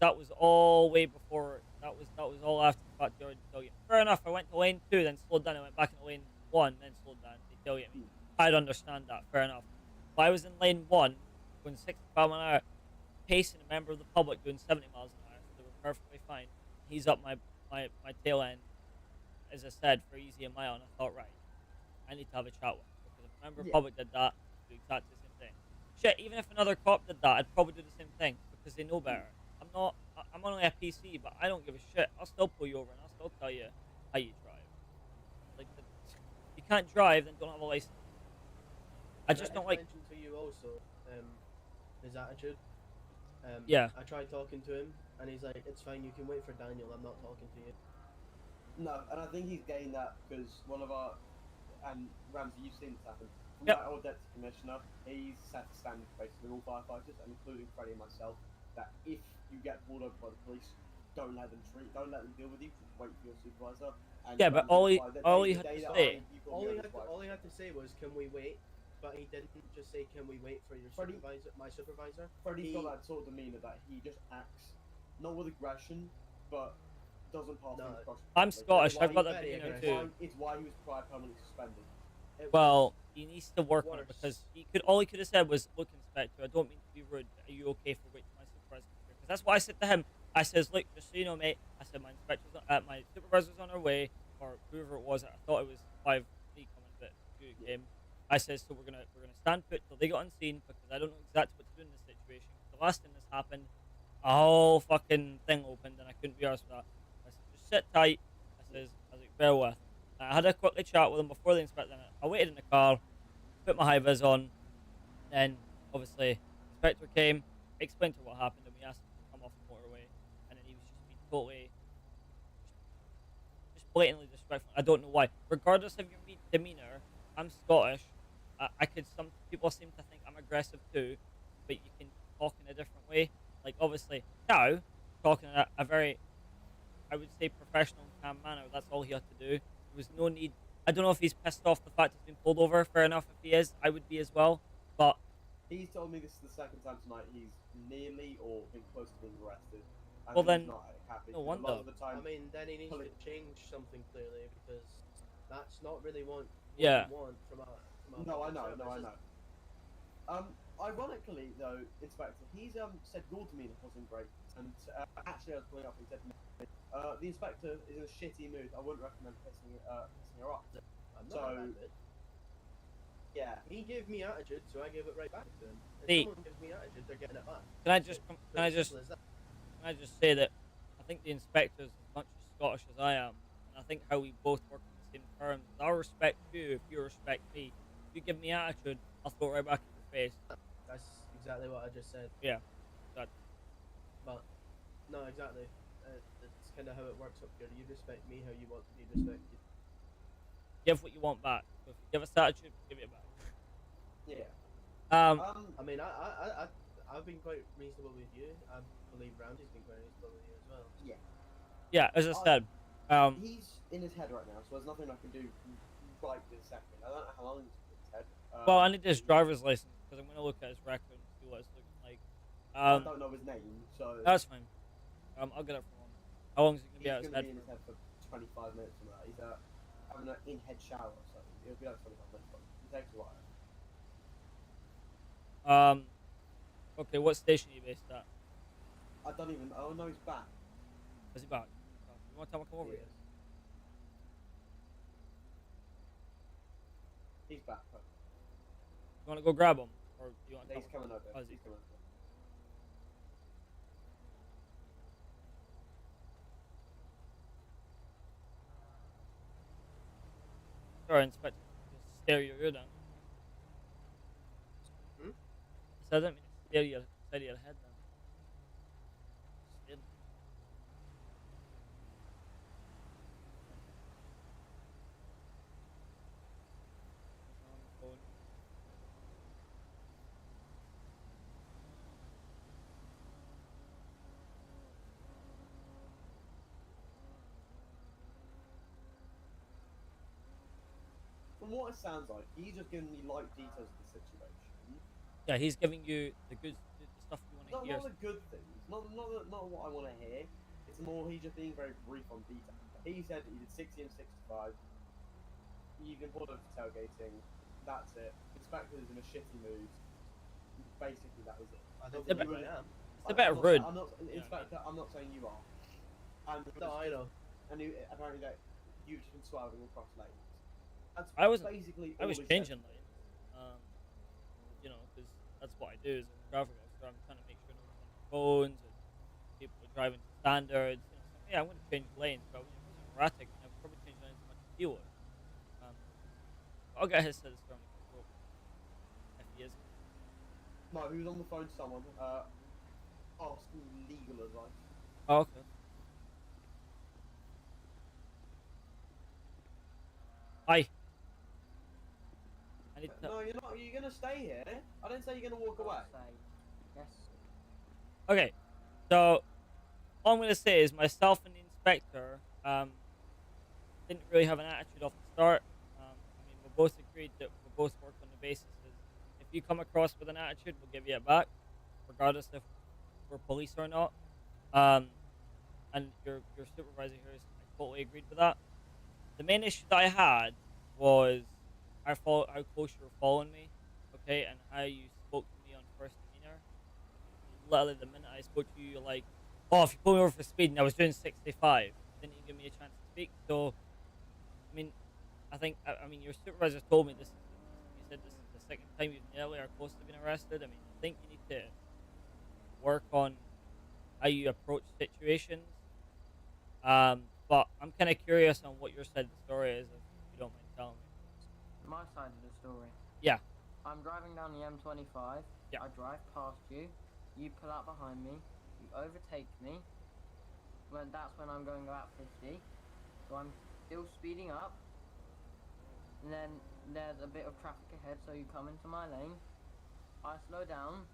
That was all way before. That was all after the fact you already tailgate. Fair enough. I went to lane 2, then slowed down. I went back into lane 1, then slowed down. They tailgate me. I'd understand that. Fair enough. But I was in lane 1, going 65 miles an hour, pacing a member of the public doing 70 miles an hour. So they were perfectly fine. He's up my tail end, as I said, for easy a mile, and I thought, right, I need to have a chat with him because if a member of the public did that, I'd do exactly the same thing. Shit, even if another cop did that, I'd probably do the same thing because they know better. I'm only a PC, but I don't give a shit. I'll still pull you over and I'll still tell you how you drive. Like, you can't drive, then don't have a license. I just don't like. mentioned to you also his attitude. Yeah. I tried talking to him, and he's like, "It's fine. You can wait for Daniel. I'm not talking to you." No, and I think he's gained that because one of our and Ramsey, you've seen this happen. From Yep. my old deputy commissioner, he's set a standard basically with all firefighters, and including Freddie and myself, that if you get pulled over by the police, don't let them deal with you. Just wait for your supervisor. And Yeah, but all he had to say. All he had to say was, "Can we wait?" But he didn't just say, "Can we wait for your supervisor, my supervisor?" Freddie's got that sort of demeanor that he just acts not with aggression, but doesn't pass things across. I'm Scottish. I've got that very demeanor aggressive. too. It's why he was prior permanently suspended. Well, he needs to work on it because all he could have said was, "Look, Inspector, I don't mean to be rude, but are you okay for waiting till my supervisor comes here?" Because that's what I said to him. I says, "Look, just so you know, mate," I said, my supervisor's on her way, or whoever it was. I thought it was 5-3 coming, but you came. I says, so we're gonna stand put till they got on scene because I don't know exactly what to do in this situation. The last time this happened, a whole fucking thing opened and I couldn't be arsed with that. I said, just sit tight. I was like, bear with. I had a quickly chat with him before the inspector. I waited in the car, put my high vis on, then obviously the inspector came, explained to her what happened, and we asked him to come off the motorway, and then he was just being totally, just blatantly disrespectful. I don't know why. Regardless of your demeanor, I'm Scottish. I could. Some people seem to think I'm aggressive too, but you can talk in a different way. Like obviously now, talking in a very, I would say, professional and calm manner. That's all he had to do. There was no need. I don't know if he's pissed off the fact he's been pulled over. Fair enough if he is. I would be as well. But he's told me this is the second time tonight he's nearly or been close to being arrested. And well then, he's not happy. no A wonder. lot of the time, I mean, then he needs to change something clearly because that's not really what Yeah. you want from a. No, I know. Ironically though, Inspector, he's said your demeanor wasn't great, and actually I was pulling up and said to me, the Inspector is in a shitty mood. I wouldn't recommend pissing her off. I'm So, not about it. yeah, he gave me attitude, so I gave it right back to him. If See, someone gives me attitude, they're getting it back. Can I just say that I think the inspector is as much as Scottish as I am, and I think how we both work on the same terms. I'll respect you if you respect me. If you give me attitude, I'll throw it right back in your face. That's exactly what I just said. Yeah, that. But no, exactly. That's kind of how it works up here. You respect me how you want to be respected. Give what you want back. So if you give us attitude, give it back. Yeah. I mean, I've been quite reasonable with you. I believe Randy's been quite reasonable with you as well. Yeah. Yeah, as I said. He's in his head right now, so there's nothing I can do right this second. I don't know how long he's in his head. Well, I need his driver's license because I'm going to look at his record and see what it's looking like. I don't know his name, so that's fine. I'll get it from him. How long is he going to be out he's his going head to be in his head for 25 minutes or that. He's having an in-head shower, so it'll be like 25 minutes. But it takes a while. Okay, what station are you based at? I don't even. Oh no, he's back. Is he back? You want to tell him to come over He here? is. He's back. You want to go grab him, or do you want? He's coming over. Oh, is he? He's coming over. sorry, Inspector. Just stare your ear down. Hmm? I said I didn't mean to stare your side of your head down. Stare. On the phone. From what it sounds like, he's just giving me light details of the situation. Yeah, he's giving you the good, the stuff you want to hear. Not the good things, not what I want to hear. It's more he's just being very brief on detail. He said he did 60 and 65. You can pull over for tailgating. That's it. Inspector is in a shitty mood. Basically, that was it. I don't It's a think bit- I am. It's a bit rude. Inspector, I'm not saying you are. No, I know. And apparently that you've just been swerving across lanes. That's I was basically I all was he changing said. lanes, you know, because that's what I do as a traffic officer. I'm trying to make sure no one's on their phones and people are driving to standards. You know, so yeah, I'm going to change lanes, but when it was erratic, I would probably change lanes as much as he would. I'll get his set of strong control if he is. No, he was on the phone to someone, asking legal advice. Oh, okay. Hi. I need to. No, you're not. You're gonna stay here. I didn't say you're gonna walk away. Yes. Okay, so all I'm gonna say is myself and the inspector didn't really have an attitude off the start. I mean, we both agreed that we both work on the basis is if you come across with an attitude, we'll give you it back, regardless if we're police or not. And your supervisor here is I totally agreed with that. The main issue that I had was how close you were following me, okay, and how you spoke to me on first demeanor. Literally, the minute I spoke to you, you're like, "Oh, if you pull me over for speeding, I was doing 65." Didn't even give me a chance to speak. So, I mean, I mean, your supervisor told me this. You said this is the second time you've nearly or close to being arrested. I mean, I think you need to work on how you approach situations. But I'm kind of curious on what your side of the story is, if you don't mind telling me. My side of the story. Yeah. I'm driving down the M25. Yeah. I drive past you. You pull out behind me. You overtake me. That's when I'm going about 50. So I'm still speeding up. And then there's a bit of traffic ahead, so you come into my lane. I slow down.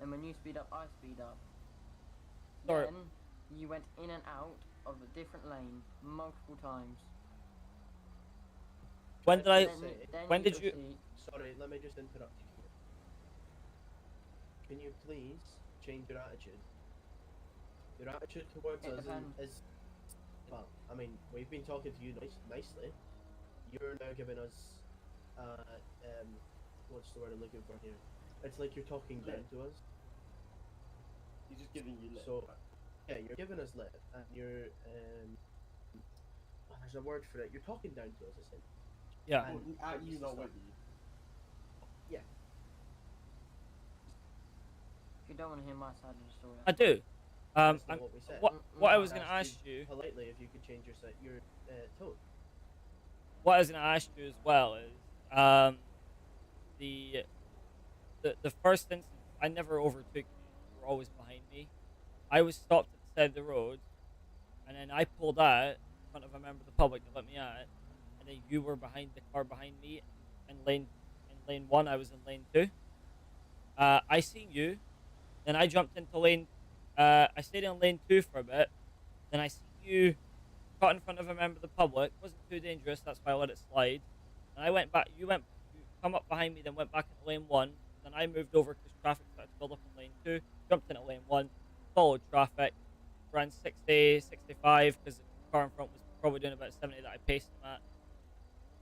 And when you speed up, I speed up. Sorry. Then you went in and out of a different lane multiple times. When did I? Then When did you? proceed- Sorry, let me just interrupt you here. Can you please change your attitude? Your attitude towards It us depends. is, well, I mean, we've been talking to you nicely. You're now giving us, what's the word I'm looking for here? It's like you're talking down to us. He's just giving you lip. So, yeah, you're giving us lip, and you're, there's a word for it. You're talking down to us, essentially. Yeah. And At you, not with you. Yeah. If you don't want to hear my side of the story, I do. That's not what we said. What I was I gonna asked ask you. politely if you could change your tone. What I was gonna ask you as well is, the first instance, I never overtook you. You were always behind me. I was stopped at the side of the road, and then I pulled out in front of a member of the public that let me out, and then you were behind the car behind me in lane 1. I was in lane 2. I seen you, then I jumped into lane. I stayed in lane 2 for a bit, then I seen you caught in front of a member of the public. Wasn't too dangerous, that's why I let it slide. And I went back. You come up behind me, then went back into lane 1. Then I moved over because traffic started to build up in lane 2. Jumped into lane 1, followed traffic, ran 60, 65 because the car in front was probably doing about 70 that I paced him at.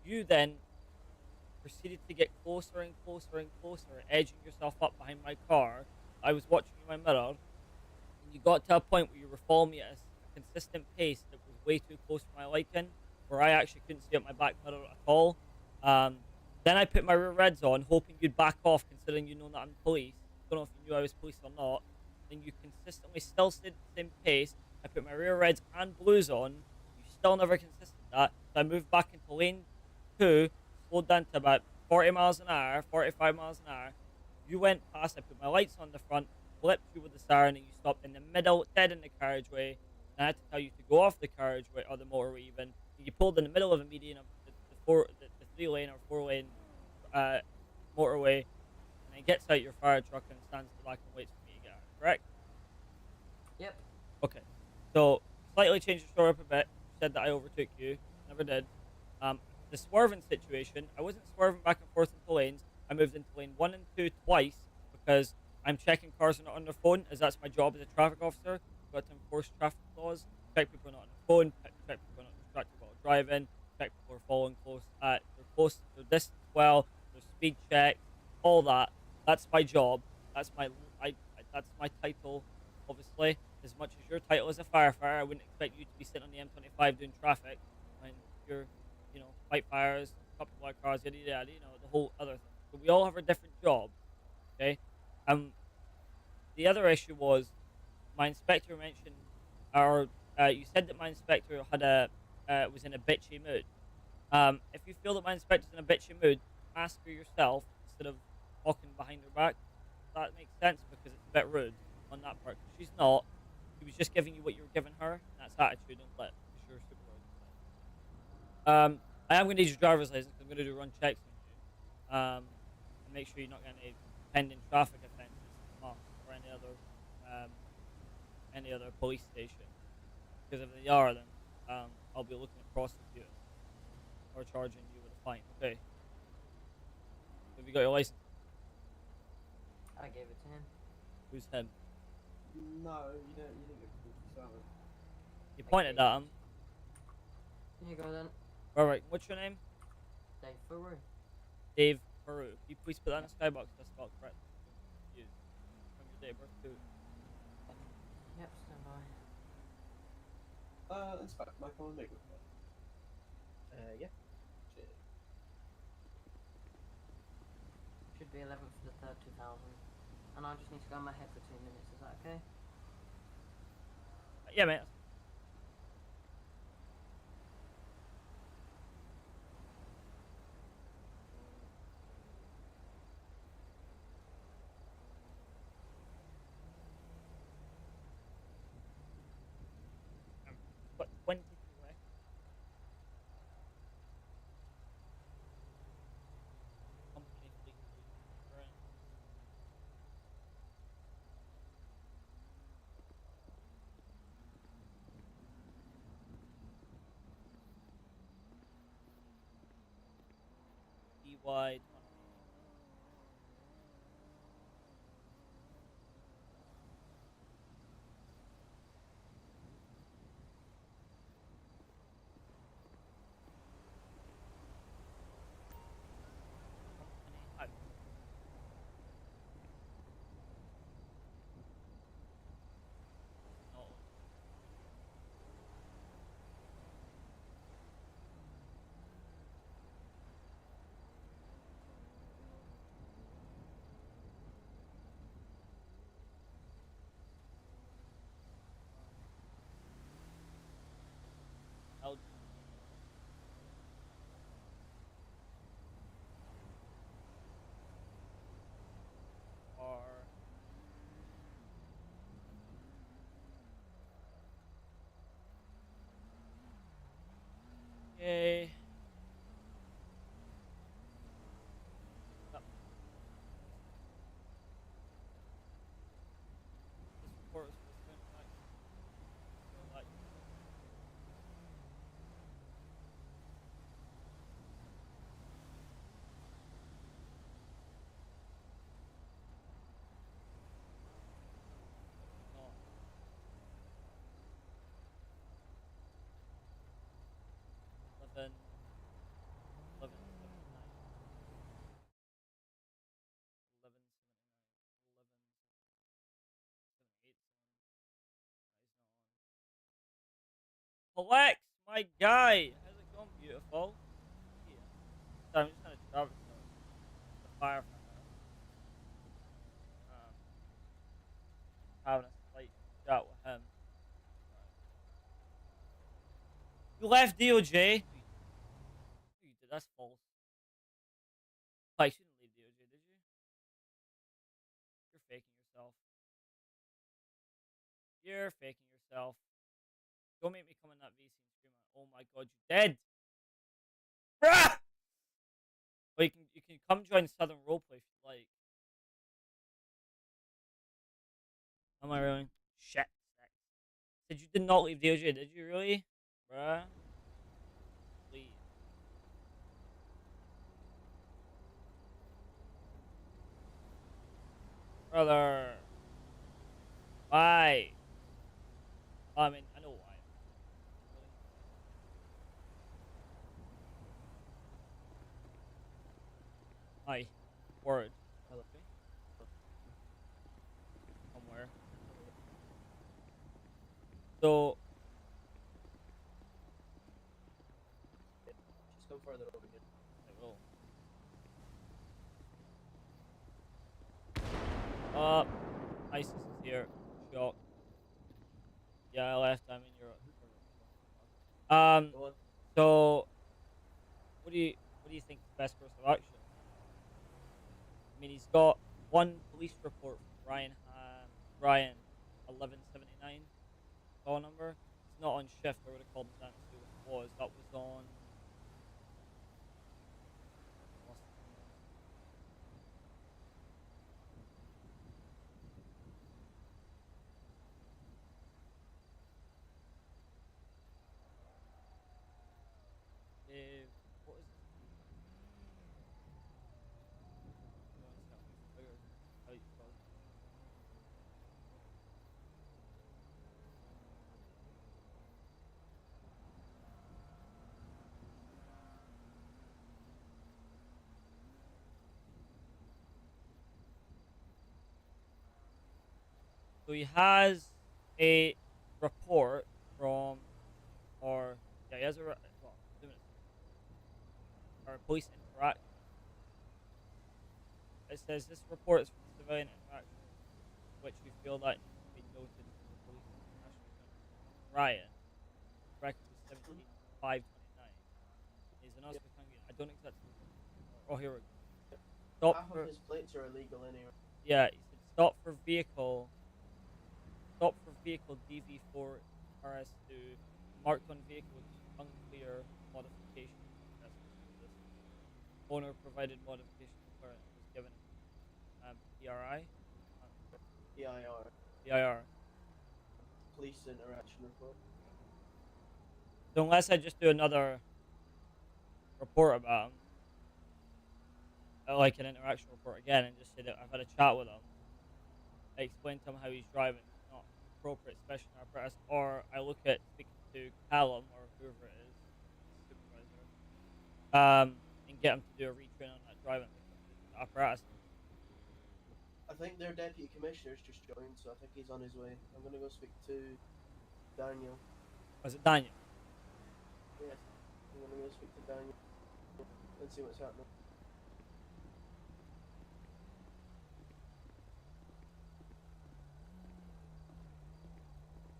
You then proceeded to get closer and closer and closer, edging yourself up behind my car. I was watching you in my mirror, and you got to a point where you were following me at a consistent pace that was way too close for my liking, where I actually couldn't see out my back mirror at all. Then I put my rear reds on, hoping you'd back off, considering you know that I'm police. Don't know if you knew I was police or not. Then you consistently still stayed at the same pace. I put my rear reds and blues on. You still never consistent that. So I moved back into lane 2, slowed down to about 40 miles an hour, 45 miles an hour. You went past, I put my lights on the front, flipped you with the siren, and you stopped in the middle, dead in the carriageway. And I had to tell you to go off the carriageway, or the motorway even. And you pulled in the middle of a median of the 3-lane or 4-lane motorway, and then gets out your fire truck and stands in the back and waits for me to get out, correct? Yep. Okay. So, slightly changed the story up a bit. You said that I overtook you. Never did. The swerving situation, I wasn't swerving back and forth into lanes. I moved into lane 1 and 2 twice because I'm checking cars are not on their phone, as that's my job as a traffic officer. I've got to enforce traffic laws, check people are not on their phone, check people are not distracted while driving, check people are following close to their distance well, their speed checks, all that. That's my job. That's that's my title, obviously. As much as your title as a firefighter, I wouldn't expect you to be sitting on the M25 doing traffic when you're, fight fires, couple black cars, yada yada, the whole other thing. So we all have our different jobs, okay? The other issue was my inspector mentioned, or you said that my inspector was in a bitchy mood. If you feel that my inspector's in a bitchy mood, ask her yourself instead of talking behind her back. That makes sense because it's a bit rude on that part. She's not. She was just giving you what you were giving her. And that's attitude and flip because you're a supervisor. I am going to need your driver's license. I'm going to do run checks on you, and make sure you're not getting any pending traffic offences come up or any other police station. Because if they are, then I'll be looking at prosecuting or charging you with a fine. Okay. Have you got your license? I gave it to him. Who's him? No, you didn't get 47. You pointed at him. Here you go then. Alright, what's your name? Dave Faru. Dave Faru. Can you please put that in the skybox? That's spelled correct. You. From your date of birth too. Yep, stand by. Inspect Michael and Miguel. Yeah. Cheers. Should be 11 for the third 2000. And I just need to go on my head for 2 minutes, is that okay? Yeah, mate. Got 22 left. Company fleet. Right. DY 20. Company. No. LG. R. Okay. Up. This report is for the back. Like. No. 11. 11. 11, 78. Flex, my guy. How's it going, beautiful? Yeah. So I'm just gonna travel to the firefighter. Having a slight chat with him. You left DOJ. No, you did. That's false. Oh, you shouldn't leave DOJ, did you? You're faking yourself. You're faking yourself. Don't make me come in that VC and scream out, oh my god, you're dead! Bruh! Well, you can come join Southern Roleplay if you like. Am I really? Shit. Said you did not leave DOJ, did you really? Bruh. Please. Brother. Why? I mean, I know why. Hi. Word. Hello. Somewhere. So. Just come further over here. I will. ISIS is here. Shock. Yeah, I left. I'm in Europe. So, what do you think is the best course of action? I mean, he's got one police report from Ryan 1179 call number. He's not on shift. I would have called him down to see what it was. That was on. What is this? How you spell it? So he has a report from, or yeah, he has a well, or police interaction. It says this report is from civilian interaction, which we feel that needs to be noted to the police international unit. Ryan, record was 17,529. He's an Oscar Hungarian. I don't exactly. Oh, here we go. Stop Half for, of his plates are illegal anyway. yeah, he said stop for vehicle. Stop for vehicle DV4 RS2 marked on vehicle with unclear modification. Owner provided modification declarant was given PRI? PIR. PIR. Police interaction report. So unless I just do another report about him, like an interaction report again, and just say that I've had a chat with him, I explain to him how he's driving, it's not appropriate, especially in our press, or I look at speaking to Callum or whoever it is, supervisor, and get him to do a retrain on that driving apparatus. I think their deputy commissioner's just joined, so I think he's on his way. I'm gonna go speak to Daniel. Was it Daniel? Yes. I'm gonna go speak to Daniel and see what's happening.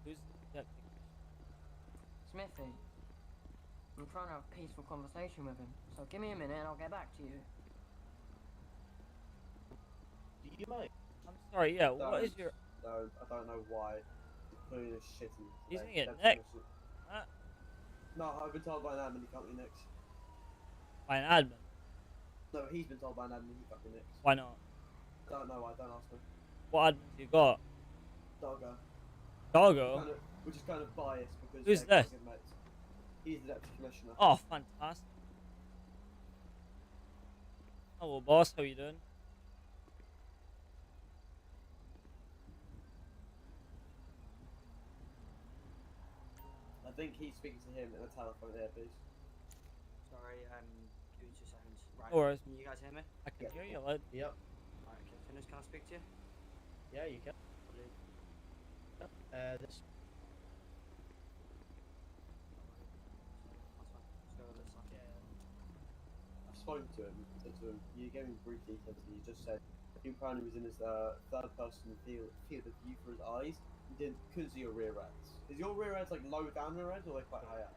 Who's the deputy commissioner? Smithy. I'm trying to have a peaceful conversation with him, so give me a minute and I'll get back to you. Do you mind? I'm sorry, yeah, what is your... No, I don't know why. Doing this shitty. He's gonna get next. No, I've been told by an admin he can't be next. By an admin? No, he's been told by an admin he can't be next. Why not? Don't know why, don't ask me. What admins you got? Doggo. Doggo? Which is kind of biased because... Who's this? He's the deputy commissioner. Oh, fantastic. Hello, boss. How you doing? I think he's speaking to him in a telephone earpiece. Sorry, give me 2 seconds. Right, No worries. can you guys hear me? I can hear you, lad. Yep. Alright, okay, finish, can I speak to you? Yeah, you can. This. I've spoken to him. You gave me brief details. He just said he apparently was in his third person field of view for his eyes. He couldn't see your rear ends. Is your rear ends like low down rear ends or like quite high up?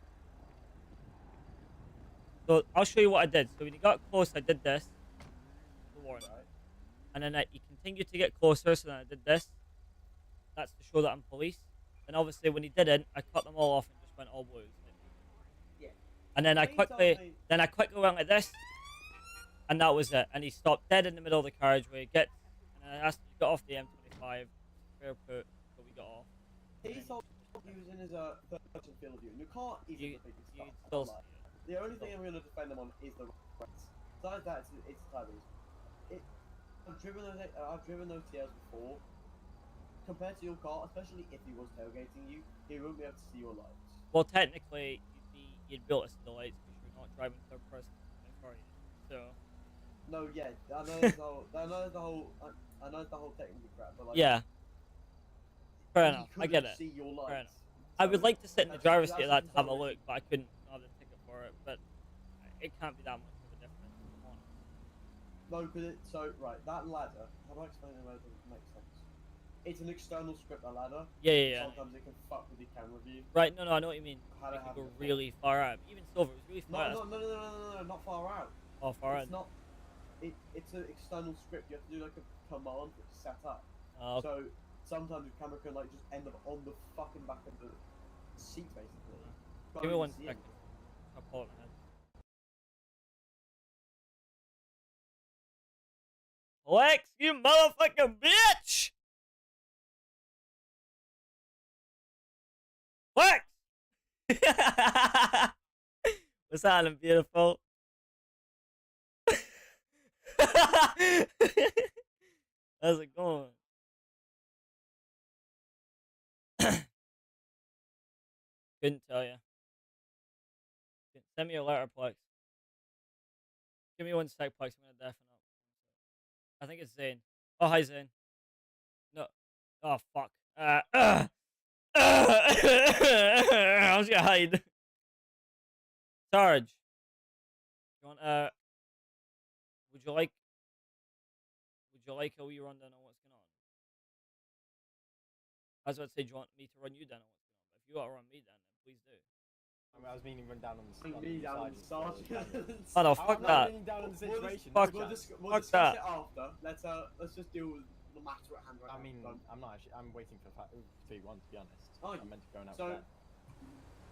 So I'll show you what I did. So when he got close, I did this. warning. Right. And then he continued to get closer, so then I did this. That's to show that I'm police. Then obviously when he didn't, I cut them all off and just went all blues. Yeah. And then I When he told quickly, me- went like this, and that was it. And he stopped dead in the middle of the carriageway. And I asked him to get off the M25. Fair put, so we got off. He told me he was in his third-person field of view, and your car isn't the biggest car. You'd still Like, the only thing I'm going to defend them on is the rights. Besides that, it's tires. I've driven those TLs before. Compared to your car, especially if he was tailgating you, he won't be able to see your lights. Well, technically, you'd be able to see the lights because you're not driving third person in front of you. So. No, yeah, I know it's the whole, I know it's the whole technical crap, but like. Yeah. Fair he enough. I couldn't get it. See your lights. Fair enough. I would So, like to sit in the that's- driver's that's seat of that to have a totally- look, but I couldn't have the ticket for it. But it can't be that much of a difference. Come on. No, because right, that ladder. How do I explain it? It doesn't make sense. It's an external script, a ladder. Yeah. Sometimes it can fuck with the camera view. Right, no, I know what you mean. How It to could have go it. really far out. Even Silver was really far out. No, not far out. Oh, far out. It's not. It's an external script. You have to do like a command for it to set up. Oh, okay. So sometimes the camera can like just end up on the fucking back of the seat, basically. Can't Give me even one see second. anything. I'll pull it in my head. Lex, you motherfucking bitch! Lex! What's happening, beautiful? How's it going? Couldn't tell you. Send me a letter, Plex. Give me one sec, Plex. I'm gonna deafen up. I think it's Zane. Oh, hi, Zane. No. Oh, fuck. I was gonna hide. Sarge. You want, would you like a wee rundown on what's going on? I was about to say, do you want me to run you down on what's going on? But if you want to run me down, then please do. I was meaning run down on the Sergeant. Oh no, fuck that. Down on the situation. Fuck We'll Fuck discuss that. it after. Let's just deal with the matter at hand right now. I mean, Done. I'm not actually. I'm waiting for 3-1 to be honest. Oh, I'm meant to go out so- there.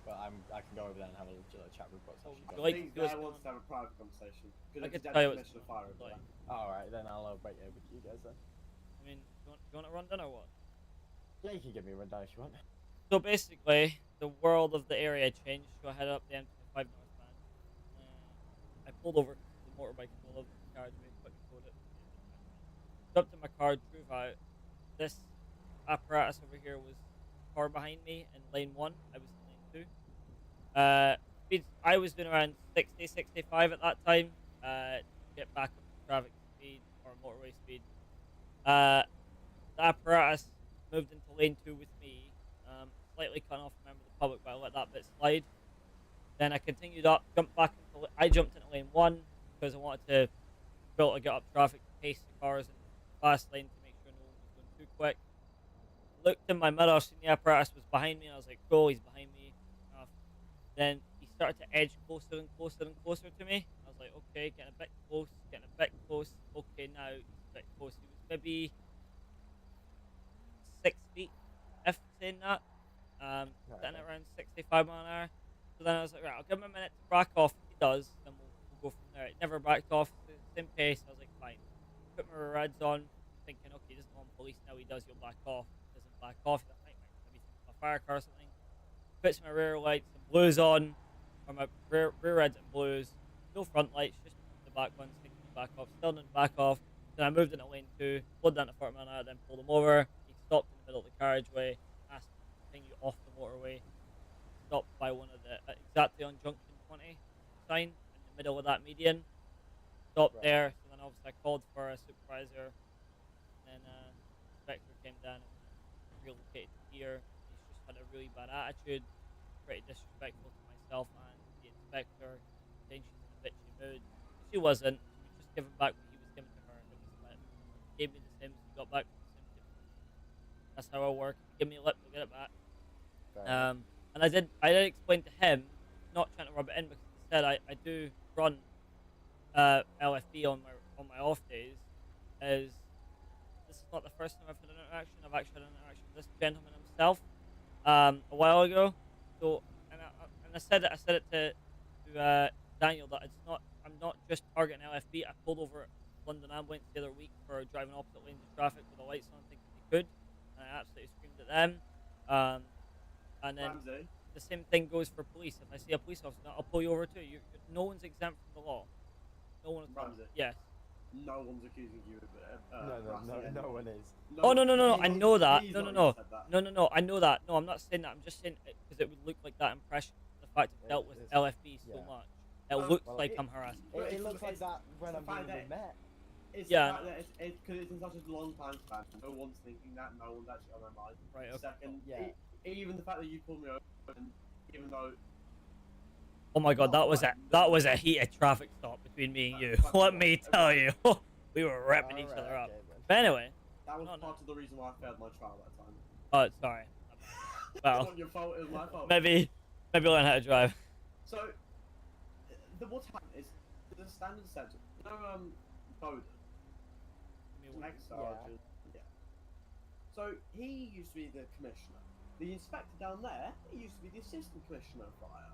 But I can go over there and have a chat with what's actually you going like on. to do I us- want to have a private conversation. I Because could it's tell you what's definition of fire over like. there. Alright, then I'll wait over to you guys then. I mean, do you want a rundown or what? Yeah, you can give me a rundown if you want. So basically, the world of the area changed, so I headed up the M25 northbound. I pulled over the motorbike in the middle of the carriageway, quick towed it. Jumped in my car, drove out. This apparatus over here was car behind me in lane 1. I was in lane 2. Speeds, I was doing around 60, 65 at that time. To get back up to traffic speed or motorway speed. The apparatus moved into lane 2 with me. Slightly cut off a member of the public, but I let that bit slide. Then I continued up, jumped back into. I jumped into lane 1 because I wanted to be able to get up traffic, pace the cars in the fast lane to make sure no one was going too quick. Looked in my mirror, seen the apparatus was behind me, and I was like, cool, he's behind me. Then he started to edge closer and closer and closer to me. I was like, okay, getting a bit close, getting a bit close. Okay, now he's a bit close. He was maybe 6 feet, if saying that. Sitting at around 65 miles an hour. So then I was like, right, I'll give him a minute to back off. If he does, then we'll go from there. It never backed off, same pace. I was like, fine. Put my reds on, thinking, okay, he doesn't want police now. He does, he'll back off. He doesn't back off. He's like, maybe think of a fire car or something. Puts my rear lights and blues on, or my rear reds and blues. No front lights, just the back ones. Thinking to back off. Still didn't back off. Then I moved into lane 2, slowed down to 40 miles an hour, then pulled him over. He stopped in the middle of the carriageway, asked me to continue off the motorway. Stopped by one of the exactly on junction 20 sign in the middle of that median. Stopped there, so then obviously I called for a supervisor. And then inspector came down and relocated here. He's just had a really bad attitude, pretty disrespectful to myself and the inspector, saying she's in a bitchy mood. She wasn't. She was just giving back what he was giving to her. It was like, gave me the Sims, he got back with the Sims. That's how I work. Give me a lip, we'll get it back. And I did explain to him, not trying to rub it in, because he said I do run LFD on my off days, is this is not the first time I've had an interaction. I've actually had an interaction with this gentleman himself a while ago. So, and I said it to Daniel that it's not. I'm not just targeting LFB. I pulled over London Ambulance the other week for driving opposite lanes of traffic with the lights on, thinking they could, and I absolutely screamed at them. And then Ramsey, the same thing goes for police. If I see a police officer, I'll pull you over too. No one's exempt from the law. No one is. Ramsey. Yes. No one's accusing you of No one is. Oh no! I know that. Please No. don't you said that. No. I know that. No, I'm not saying that. I'm just saying it because it would look like that impression. The fact I've dealt with LFB so much, it looks like I'm harassing. It looks like that when I'm dealing with Met. It's yeah. The fact that because it's in such a long time span. No one's thinking that. No one's actually on their mind. Right. Okay. Second, Yeah. Even the fact that you pulled me over, and even though. Oh my god, that was a heated traffic stop between me and you. Let me tell you, we were wrapping each other up. But anyway. That was part of the reason why I failed my trial that time. Oh, sorry. Well, It's not your fault. It was my fault. maybe learn how to drive. So, what's happened is there's a standard set. You know, Bowden. Ex-sergeant. Yeah. So he used to be the commissioner. The inspector down there, he used to be the assistant commissioner of fire.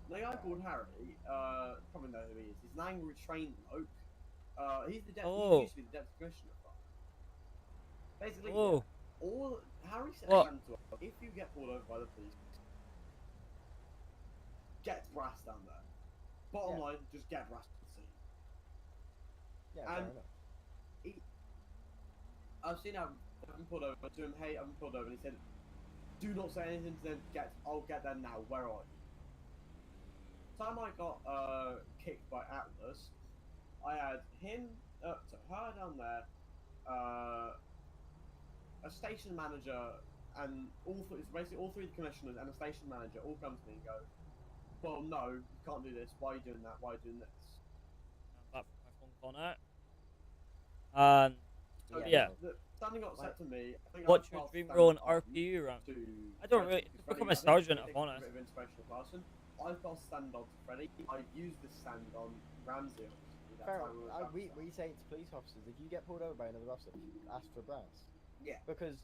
The guy called Harry, probably know who he is. He's an angry trained bloke. He's the deputy. He used to be the deputy commissioner of fire. Basically, all Harry said to him, if you get pulled over by the police, get brass down there. Bottom line, just get brass to the scene. Yeah, and fair enough. I've seen him. I've been pulled over to him. Hey, I've been pulled over, and he said, "Do not say anything to them. I'll get there now. Where are you?" Time I got kicked by Atlas, I had him, her down there, a station manager, and basically all three of the commissioners and a station manager all come to me and go, "Well, no, you can't do this. Why are you doing that? Why are you doing this?" Back from my phone call now. Something got said to me. I think What's your dream role in RPU rank? I don't really. Just become a sergeant, if I'm honest. I've got stand on to Freddy. I use the stand on Ramsey. Fair enough. We say to police officers, if you get pulled over by another officer, ask for brass. Yeah. Because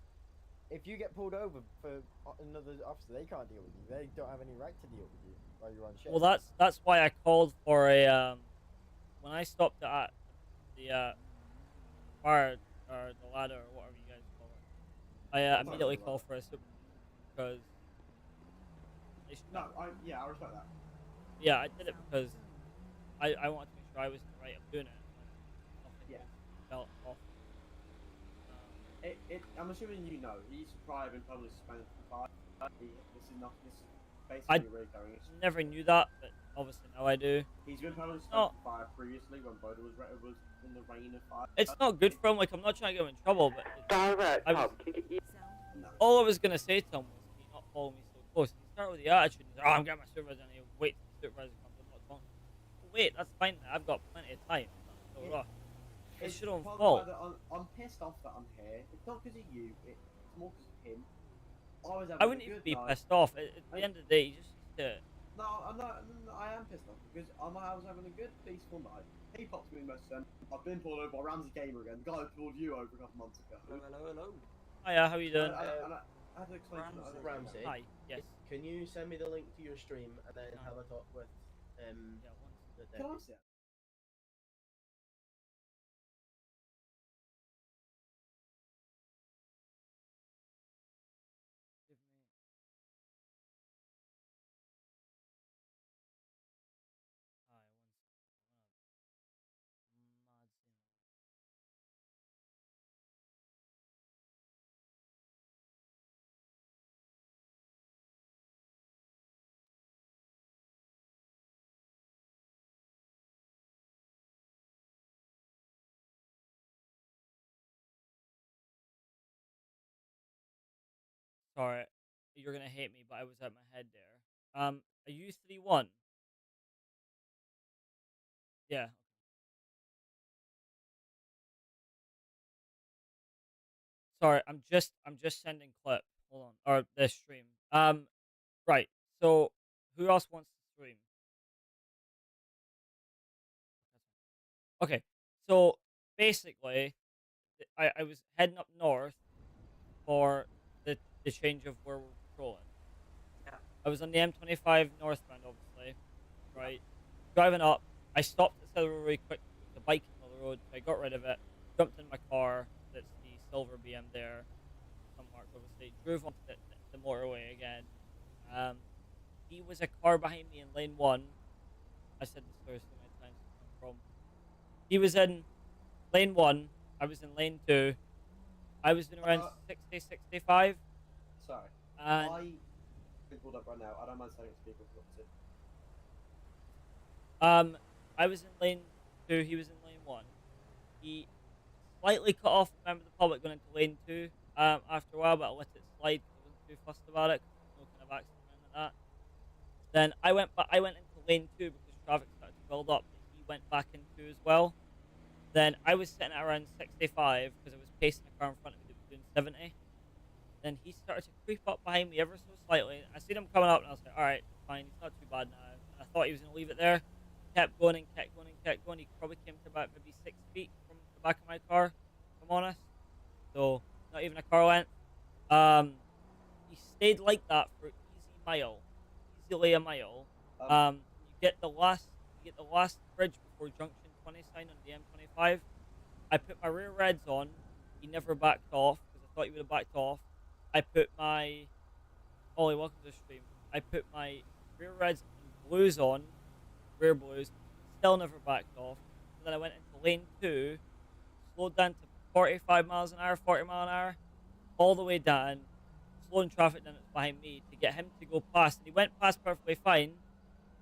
if you get pulled over for another officer, they can't deal with you. They don't have any right to deal with you while you're on shift. Well, that's why I called for a when I stopped at the fire or the ladder or whatever you guys call it. I immediately called for a super because. No, I respect that. Yeah, I did it because I wanted to make sure I was in the right of doing it. Yeah. Felt off. I'm assuming you know he's probably been publicly suspended for 5. This is basically I recurring. never knew that, but obviously now I do. He's been publicly suspended for 5 previously when Boda was in the reign of 5. It's not good for him. Like I'm not trying to get him in trouble, but all I was gonna say to him was, "Can you not follow me so close?" He started with the attitude. He's like, "Oh, I'm getting my supervisor," and he'll wait till the supervisor comes. I'm not talking. Wait, that's fine. I've got plenty of time. So rough. It's your own fault. I'm pissed off that I'm here. It's not because of you. It's more because of him. I wouldn't even be pissed off. At the end of the day, you just need to. No, I'm not. I am pissed off because I was having a good, peaceful night. He pops me a message saying, "I've been pulled over by Ramsey Gamer again. The guy who pulled you over a couple months ago." Hello. Hiya, how are you doing? I had to explain to him. Ramsey. Hi. Yes. Can you send me the link to your stream and then have a talk with the Can I see it? Sorry, you're gonna hate me, but I was at my head there. Are you 3-1? Yeah. Sorry, I'm just sending clip. Hold on, or this stream. Right. So, who else wants to stream? Okay. So basically, I was heading up north for the change of where we're patrolling. Yeah. I was on the M25 northbound, obviously, right? Driving up, I stopped at the road really quick. There was a bike in the middle of the road, so I got rid of it, jumped in my car, that's the silver BM there, some marks obviously, drove onto the motorway again. He was a car behind me in lane 1. I said this story so many times. From he was in lane 1, I was in lane 2. I was doing around 60, 65. Sorry. And I can pulled up right now. I don't mind saying speaker for opposite. I was in lane 2, he was in lane 1. He slightly cut off the member of the public going into lane 2 after a while, but I let it slide because I wasn't too fussed about it, because there was no kind of accident or anything like that. Then I went into lane 2 because traffic started to build up, but he went back into as well. Then I was sitting at around 65 because I was pacing the car in front of me that was doing 70. Then he started to creep up behind me ever so slightly. I seen him coming up and I was like, alright, fine, he's not too bad now. And I thought he was going to leave it there. Kept going and kept going and kept going. He probably came to about maybe 6 feet from the back of my car, if I'm honest. So, not even a car length. He stayed like that for easily a mile. You get the last bridge before junction 20 sign on the M25. I put my rear reds on. He never backed off because I thought he would have backed off. I put my Ollie, welcome to the stream. I put my rear reds and blues on, rear blues. Still never backed off. And then I went into lane 2, slowed down to 45 miles an hour, 40 mile an hour, all the way down, slowing traffic down that's behind me to get him to go past. And he went past perfectly fine.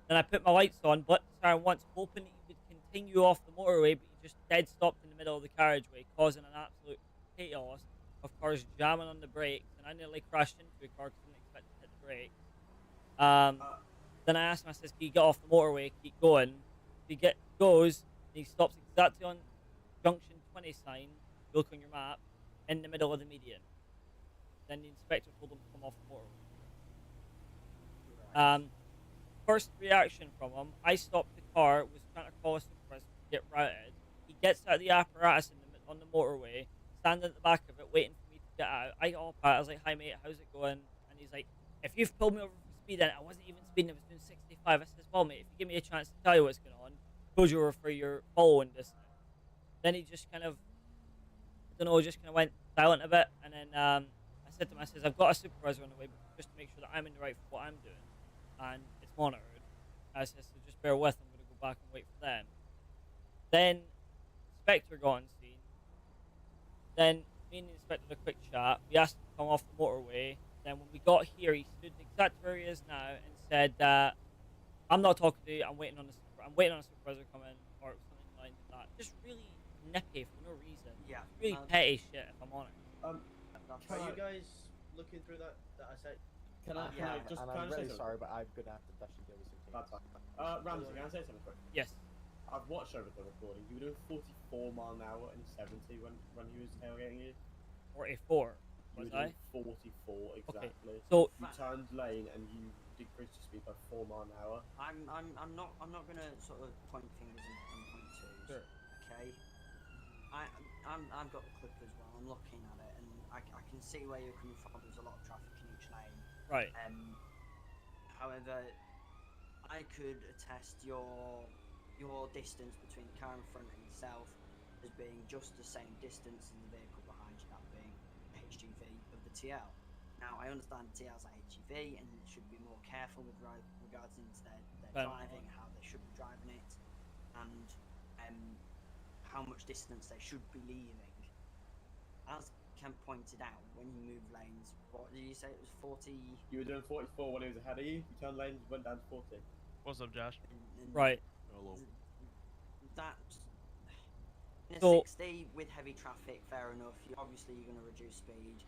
Then I put my lights on, blipped the siren once, hoping that he would continue off the motorway, but he just dead stopped in the middle of the carriageway, causing an absolute chaos of cars jamming on the brakes, and I nearly crashed into a car because I didn't expect to hit the brakes. Then I asked him, I says, can you get off the motorway, keep going? He goes, and he stops exactly on junction 20 sign, you look on your map, in the middle of the median. Then the inspector told him to come off the motorway. First reaction from him, I stopped the car, was trying to call a supervisor to get routed. He gets out of the apparatus on the motorway, standing at the back of it, waiting for me to get out. I got up out, I was like, hi mate, how's it going? And he's like, if you've pulled me over for speeding, I wasn't even speeding, I was doing 65. I says, well mate, if you give me a chance to tell you what's going on, pulled you over for your following distance. Then he just kind of, I don't know, just kind of went silent a bit. And then I said to him, I says, I've got a supervisor on the way, but just to make sure that I'm in the right for what I'm doing. And it's monitored. I said, so just bear with, I'm going to go back and wait for them. Then inspector got on scene. Then me and the inspector had a quick chat. We asked him to come off the motorway. Then when we got here, he stood exact where he is now and said, I'm not talking to you, I'm waiting on a supervisor to come in, or something like that. Just really nippy for no reason. Yeah. Really petty shit, if I'm honest. Are you guys looking through that I said? Can I just and I'm really sorry, but I'm gonna have to dash you over something. That's fine. Ramsey, can I say something quick? Yes. I've watched over the recording. You were doing 44 mile an hour and 70 when he was tailgating you. 44. Was I? 44 exactly. Okay. So you turned lane and you decreased your speed by 4 mile an hour. I'm not gonna sort of point fingers and point toes. Sure. Okay. I've got the clip as well. I'm looking at it and I can see where you're coming from. There's a lot of traffic in each lane. Right. However, I could attest your distance between the car in front and yourself as being just the same distance as the vehicle behind you, that being the HGV of the TL. Now, I understand the TL's a HGV and should be more careful with regards into their driving, how they should be driving it, and how much distance they should be leaving. As Kemp pointed out, when you move lanes, what did you say it was 40? You were doing 44 when he was ahead of you. You turned lanes, went down to 40. What's up, Josh? Right. Hello. That's in a So, 60 with heavy traffic, fair enough. You're going to reduce speed.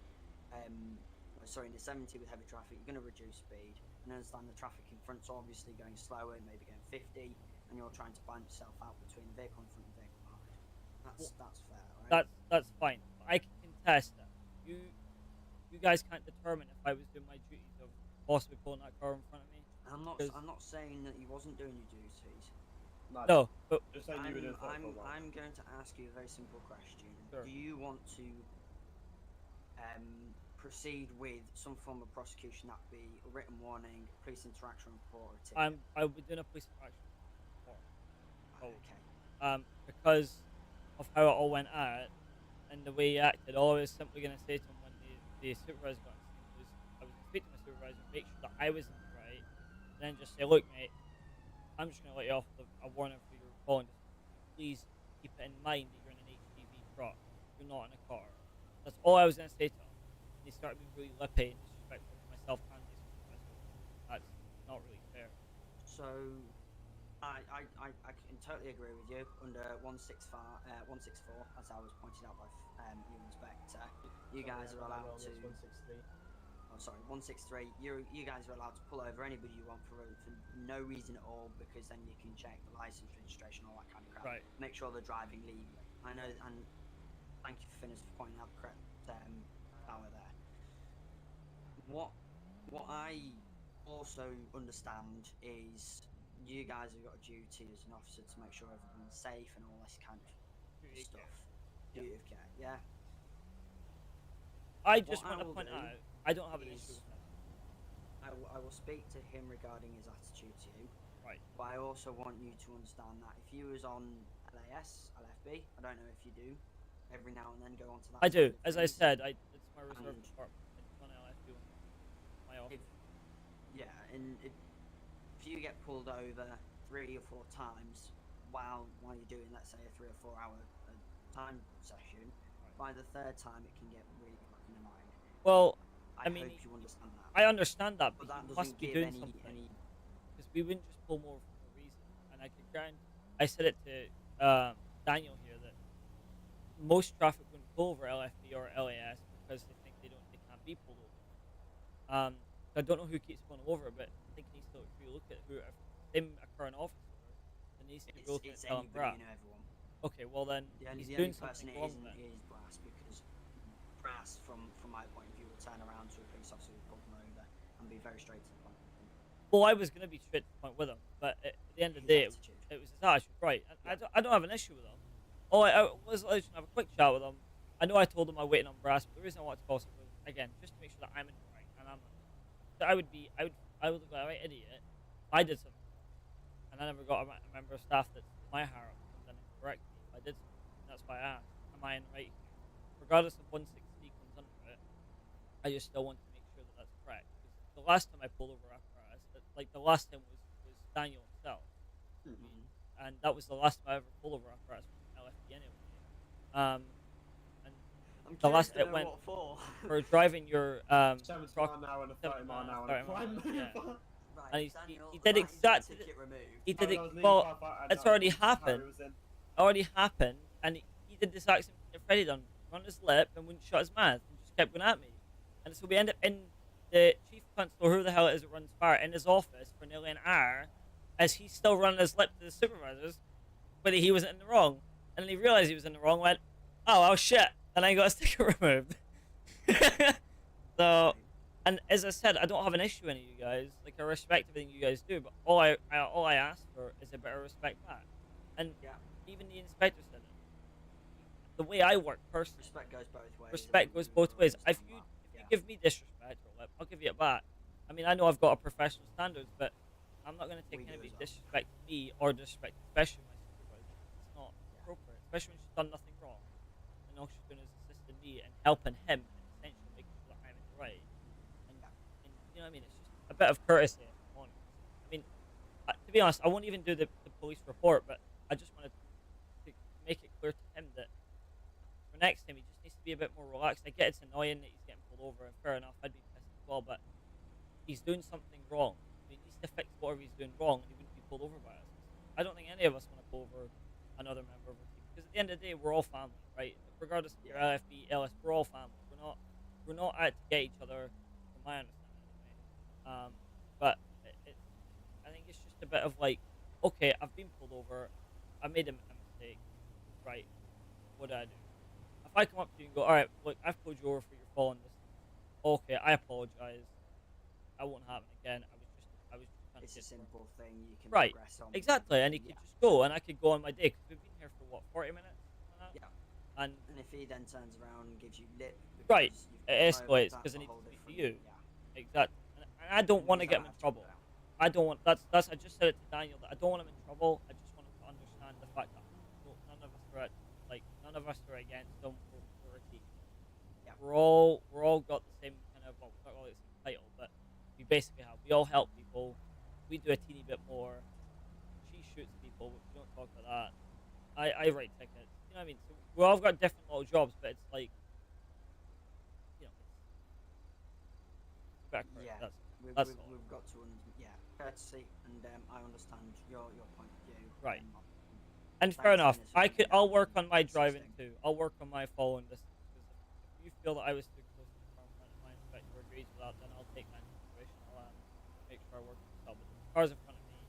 Sorry, in the 70 with heavy traffic, you're going to reduce speed. And understand the traffic in front's obviously going slower, maybe going 50, and you're trying to balance yourself out between the vehicle in front and the vehicle behind. That's fair, right? That's fine. I can contest that. You guys can't determine if I was doing my duties of possibly pulling that car in front of me. I'm not saying that he wasn't doing your duties. No, but Just saying you were doing I'm going to ask you a very simple question. Sure. Do you want to proceed with some form of prosecution, that be a written warning, police interaction report, or a ticket? I would be doing a police interaction report. Okay. Because of how it all went out and the way he acted, all I was simply going to say to him when the supervisor got on scene was, I was going to speak to my supervisor, make sure that I was in the right, and then just say, look, mate, I'm just going to let you off with a warning for your call, and just please keep it in mind that you're in an HGV truck. You're not in a car. That's all I was going to say to him. And he started being really lippy and disrespectful to myself and the supervisor. That's not really fair. So, I can totally agree with you. Under 164, as I was pointed out by your inspector, you guys are allowed to. 163. Oh, sorry, 163. You guys are allowed to pull over anybody you want for no reason at all, because then you can check the license, registration, all that kind of crap. Right. Make sure they're driving legally. I know, and thank you for pointing out the correct power there. What I also understand is you guys have got a duty as an officer to make sure everyone's safe and all this kind of stuff. Duty of care, yeah. I just want to point out, I don't have an issue with that. I will speak to him regarding his attitude to you. Right. But I also want you to understand that if you was on LAS, LFB, I don't know if you do, every now and then go onto that. I do. As I said, it's my reserve department. It's one LFU in my office. And if you get pulled over 3 or 4 times while you're doing, let's say, a 3 or 4 hour time session, by the 3rd time it can get really fucking annoying. Well, I mean, hope you understand that. I understand that, but that he must be doing something. Because we wouldn't just pull more for no reason. And I could guarantee, I said it to Daniel here, that most traffic wouldn't pull over LFB or LAS because they think they can't be pulled over. I don't know who keeps pulling over, but I think he needs to look at who, if him, a current officer, then needs to go through and tell him Brass. Everyone. Okay, well then he's the doing only person something it wrong isn't then. is Brass, because Brass, from my point of view, will turn around to a police officer who pulled him over and be very straight to the point. Well, I was going to be straight to the point with him, but at the end of the day, it was his attitude, right? I don't have an issue with him. I was just have a quick chat with him. I know I told him I'm waiting on Brass, but the reason I wanted to call him was, again, just to make sure that I'm in the right, and I'm not. So I would look like a right idiot. I did something, and I never got a member of staff that's my higher up comes in and correct me if I did something. And that's why I asked, am I in the right here? Regardless of 160 comes under it, I just still want to make sure that that's correct. Because the last time I pulled over apparatus, like the last time was Daniel himself. And that was the last time I ever pulled over apparatus from LFD anyway. And the last it went for driving your 70 truck, mile an hour and a 30 mile an hour. Yeah. Right, And Daniel, he did exactly. He did it. Well, it's already happened. Already happened, and he did the exact same thing that Freddie done. On his lip and wouldn't shut his mouth and just kept going at me. And so we end up in the chief constable, who the hell it is that runs fire, in his office for nearly an hour, as he's still running his lip to the supervisors, whether he wasn't in the wrong. And then he realized he was in the wrong, went, oh shit, and I got a sticker removed. So, and as I said, I don't have an issue with any of you guys. Like, I respect everything you guys do, but all I ask for is a bit of respect back. And even the inspector said it. The way I work personally, respect goes both ways. Respect goes both ways. If you give me disrespect, I'll give you it back. I mean, I know I've got a professional standards, but I'm not going to take anybody disrespect me or disrespect, especially my supervisor. It's not appropriate, especially when she's done nothing wrong. And all she's doing is assisting me and helping him, and essentially making sure that I'm in the right. And you know what I mean? It's just a bit of courtesy, if I'm honest. I mean, to be honest, I won't even do the police report, but I just wanted to make it clear to him that for next time he just needs to be a bit more relaxed. I get it's annoying that he's getting pulled over, and fair enough, I'd be pissed as well, but he's doing something wrong. He needs to fix whatever he's doing wrong, and he wouldn't be pulled over by us. I don't think any of us want to pull over another member of our team, because at the end of the day, we're all family, right? Regardless of your LFB, LS, we're all family. We're not out to get each other, from my understanding anyway. But I think it's just a bit of like, okay, I've been pulled over, I made a mistake, right? What do I do? If I come up to you and go, all right, look, I've pulled you over for your following this, okay, I apologize. I won't happen again. I was just trying trying It's to a get to simple thing you can right, progress on. exactly, and he could just go, and I could go on my day because we've been here for what 40 minutes. Yeah. And if he then turns around and gives you lip, right, because you've it pulled him over, escalates because that's I a need to whole speak to different- you. Yeah. Exactly, and I don't And want to you get don't him in have to trouble. go out. I don't want. That's. I just said it to Daniel that I don't want him in trouble. I just want him to understand the fact that none of us are none of us are against him. We're a team. Yeah. We're all got the same kind of not all the same title, but we basically have. We all help people. We do a teeny bit more. She shoots people, but we don't talk about that. I write tickets. You know what I mean? So we all got different little jobs, but it's like, you know, it's back. Yeah. That's all. We've got to courtesy, and I understand your point of view. Right. And fair enough. I'll work on my driving too. I'll work on my following distance because if you feel that I was too close to the car in front of my inspector agrees with that, then I'll take that into consideration. I'll make sure I work on myself. But the cars in front of me,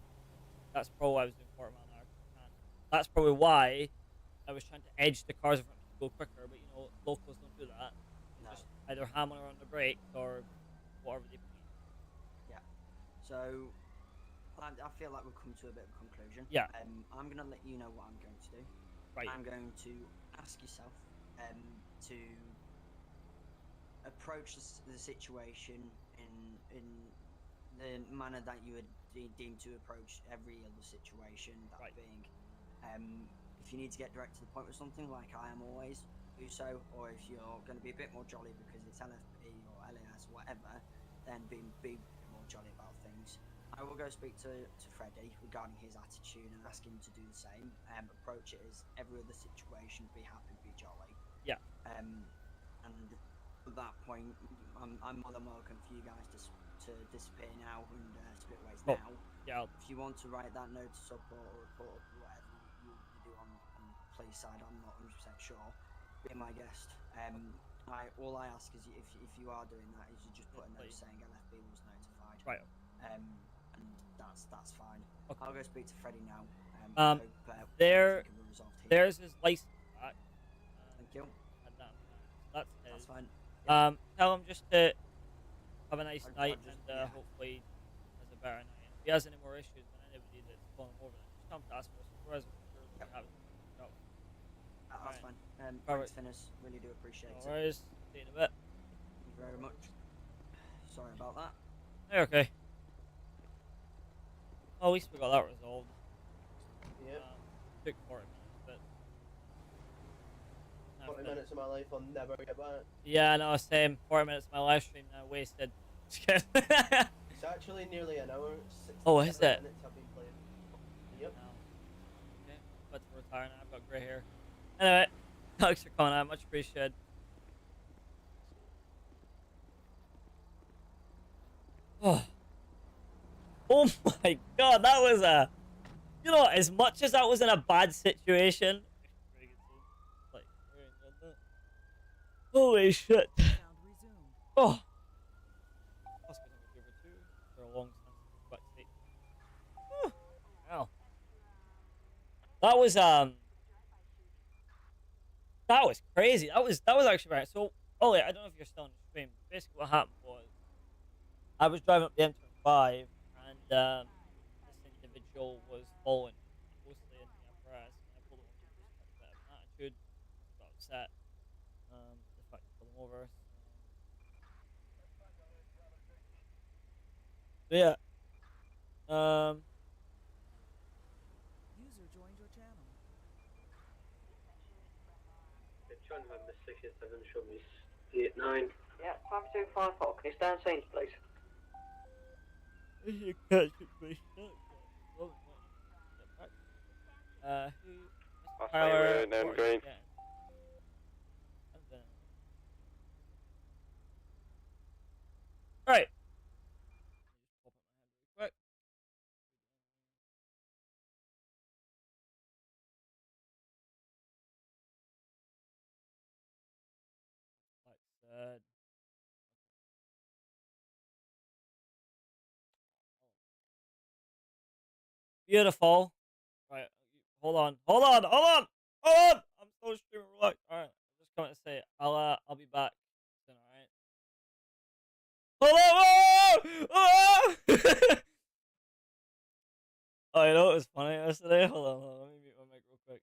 that's probably why I was doing 40 mile an hour. That's probably why I was trying to edge the cars in front of me to go quicker. But you know, locals don't do that. They just either hammer on the brakes or whatever they please. Yeah. So I feel like we've come to a bit of a conclusion. Yeah. I'm going to let you know what I'm going to do. Right. I'm going to ask yourself to approach the situation in the manner that you would deem to approach every other situation. That being, if you need to get direct to the point with something, like I am always, do so. Or if you're going to be a bit more jolly because it's LFP or LAS or whatever, then be more jolly about things. I will go speak to Freddie regarding his attitude and ask him to do the same. Approach it as every other situation, be happy, be jolly. Yeah. And at that point, I'm more than welcome for you guys to disappear now and split ways now. Yeah. If you want to write that notice up or report up or whatever you do on the police side, I'm not 100% sure. Be my guest. All I ask is if you are doing that, is you just put a note saying LFB was notified. Right. And that's fine. Okay. I'll go speak to Freddie now. There's his license back. Thank you. And that's his. That's fine. Tell him just to have a nice I'll night just- and hopefully has a better night. And if he has any more issues with anybody that's pulling him over, then just come to us first. Otherwise, we're have it. That's fine. Thanks, Alright. Finis. Really do appreciate No it. worries. See you in a bit. Thank you very much. Sorry about that. Hey, okay. Well, at least we got that resolved. Yep. Took 40 minutes, but 40 minutes of my life I'll never get back. yeah, no, same. 40 minutes of my live stream now wasted. Just kidding. It's actually nearly an hour. Oh, is it? Minutes I've been playing. Yep. Okay, I'm about to retire now. I've got grey hair. Anyway, thanks for coming out. Much appreciated. Oh. Oh my god, that was a... You know, as much as that was in a bad situation... Like, holy shit. Oh. That's because I'm over two for a long time. Backstage. Wow. That was crazy. That was actually right. So, Ollie, I don't know if you're still on the stream. Basically, what happened was I was driving up the M25 and this individual was following me closely in the apparatus, and I pulled him over just had a bit of an attitude. Got upset. The fact I pulled him over. So yeah. User joined your channel. Trying to remember 67, show me 89. Yeah, 5254. Can you stay on scenes, please? You can't shoot me. Who? Mr. Tyler, name what are green. you getting? And then... Right. Just pop up my head really quick. Like said. Beautiful. Right. Hold on. I'm still streaming. Relax. All right. I'm just coming to say I'll be back soon. All right. Hello. Oh, you know what was funny yesterday? Hold on, let me mute my mic real quick.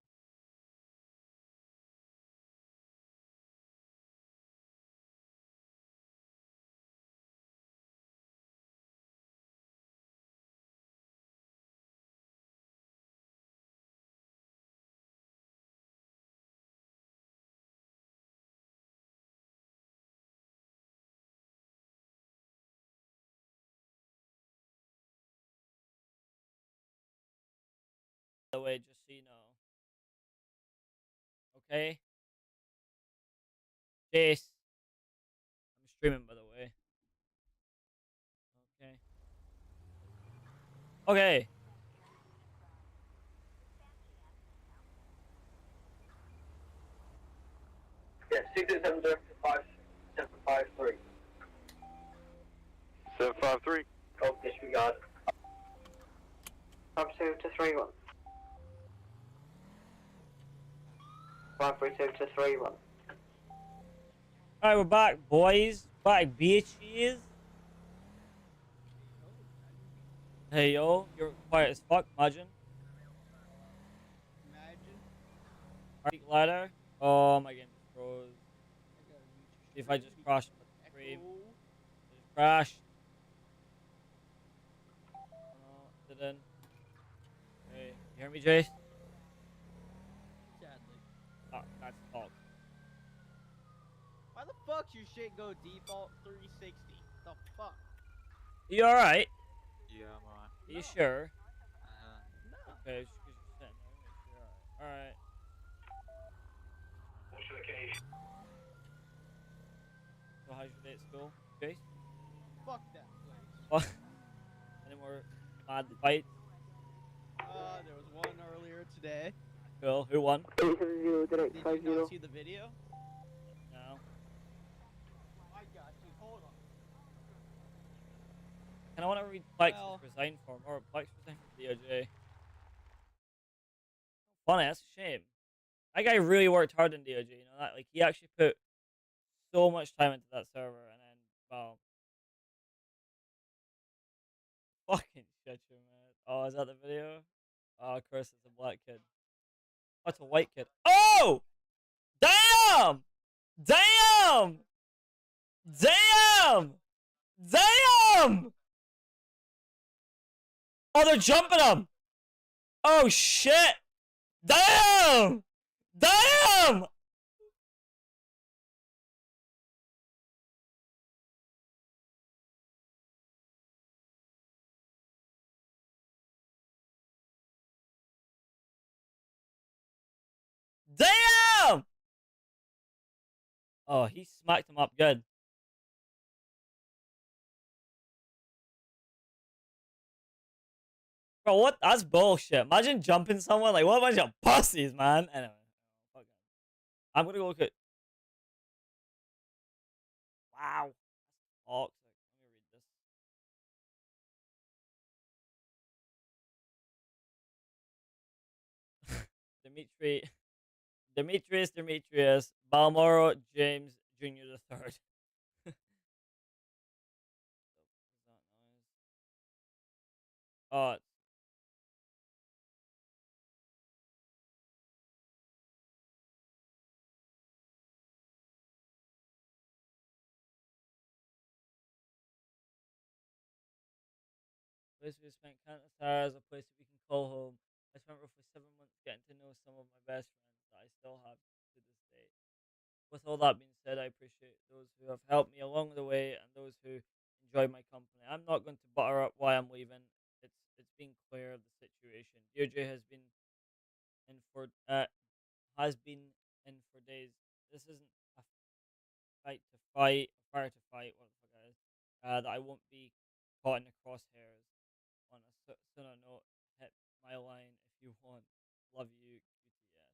By the way, just so you know. Okay? Jace. I'm streaming, by the way. Okay. Okay. Yeah, 6705753. 753. Oh, disregard. 532 532 to 31. Alright, we're back, boys. Back, bitches. Hey, yo. You're quiet as fuck, imagine. Speak louder. Oh, my game just froze. See if I just crashed my stream. I just crashed. No, didn't. Hey, you hear me, Jace? Sadly. Oh, that's talk. Why the fuck your shit go default 360? The fuck? You alright? Yeah, I'm alright. Are you sure? No. Okay, just because you're sitting there, make sure you're alright. Alright. So how's your day at school, Jace? Fuck that place. What? Any more mad fights? There was one earlier today. Cool. Who won? Did you not see the video? No. I got you. Hold on. And I want to read Plex's Well- resign form, or Plex resign from DOJ. Funny, that's a shame. That guy really worked hard in DOJ, you know that? Like, he actually put so much time into that server, and then, well... Fucking shit, you, man. Oh, is that the video? Oh, of course it's a black kid. Oh, it's a white kid. Oh! Damn! Damn! Damn! Damn! Oh, they're jumping him! Oh, shit! Damn! Damn! Damn! Oh, he smacked him up good. Bro, what? That's bullshit. Imagine jumping someone. Like, what a bunch of pussies, man. Anyway. Fuck it. I'm gonna go look at... Wow. That's toxic. Let me read this. Demetrius, Balmoro, James, Jr. the Third. Oh, place we spent countless hours, a place that we can call home. I spent roughly 7 months getting to know some of my best friends that I still have to this day. With all that being said, I appreciate those who have helped me along the way and those who enjoy my company. I'm not going to butter up why I'm leaving. It's been clear of the situation. DOJ has been in for days. This isn't a fight to fight, a fire to fight, what the fuck that is. That I won't be caught in the crosshairs. On a sooner note, hit my line if you want. Love you, QTS.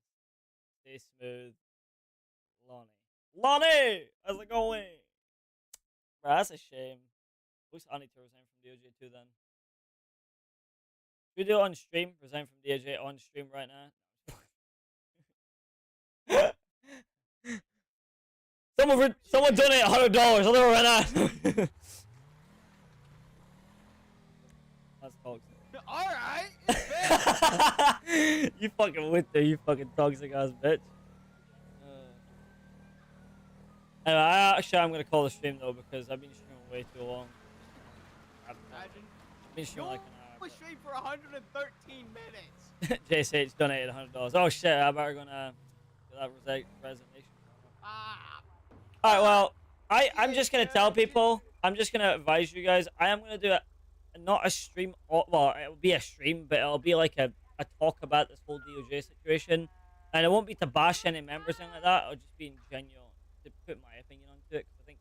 Stay smooth, Lonnie. Lonnie! How's it going? Bro, that's a shame. Looks like I need to resign from DOJ too then. Should we do it on stream? Resign from DOJ on stream right now? Someone donate $100. I'll do it right now. That's toxic. Alright! bitch! You fucking would do, you fucking toxic ass bitch. Anyway, I'm gonna call the stream though because I've been streaming way too long. Imagine. I've been streaming like an We streamed for 113 minutes. hour. JSH donated $100. Oh shit, I better gonna get that resignation. Alright, well, I'm just gonna tell people, I'm just gonna advise you guys, I am gonna do not a stream, well, it'll be a stream, but it'll be like a talk about this whole DOJ situation. And it won't be to bash any members or anything like that, it'll just be in genuine, to put my opinion onto it, because I think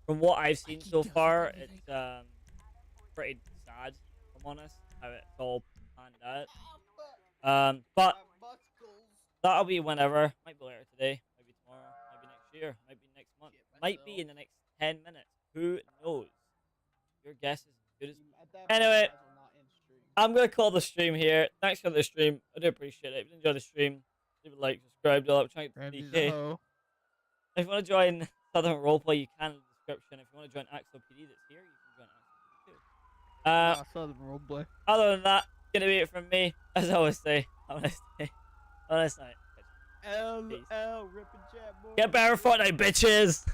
from what I've seen so far, it's pretty sad, if I'm honest, how it's all panned out. But that'll be whenever, might be later today, maybe tomorrow, maybe next year, maybe next month, might be in the next 10 minutes, who knows? Your guess is as good as anyway, I'm gonna call the stream here. Thanks for the stream, I do appreciate it. If you enjoyed the stream, leave a like, subscribe, do all that, try to get to DK. If you want to join Southern Roleplay, you can in the description. If you want to join AxielPD that's here, you can join AxielPD too. Southern Roleplay. Other than that, gonna be it from me. As I always say, have a nice day. Have a nice night. LL, rip and chat, boy. Get better Fortnite, bitches!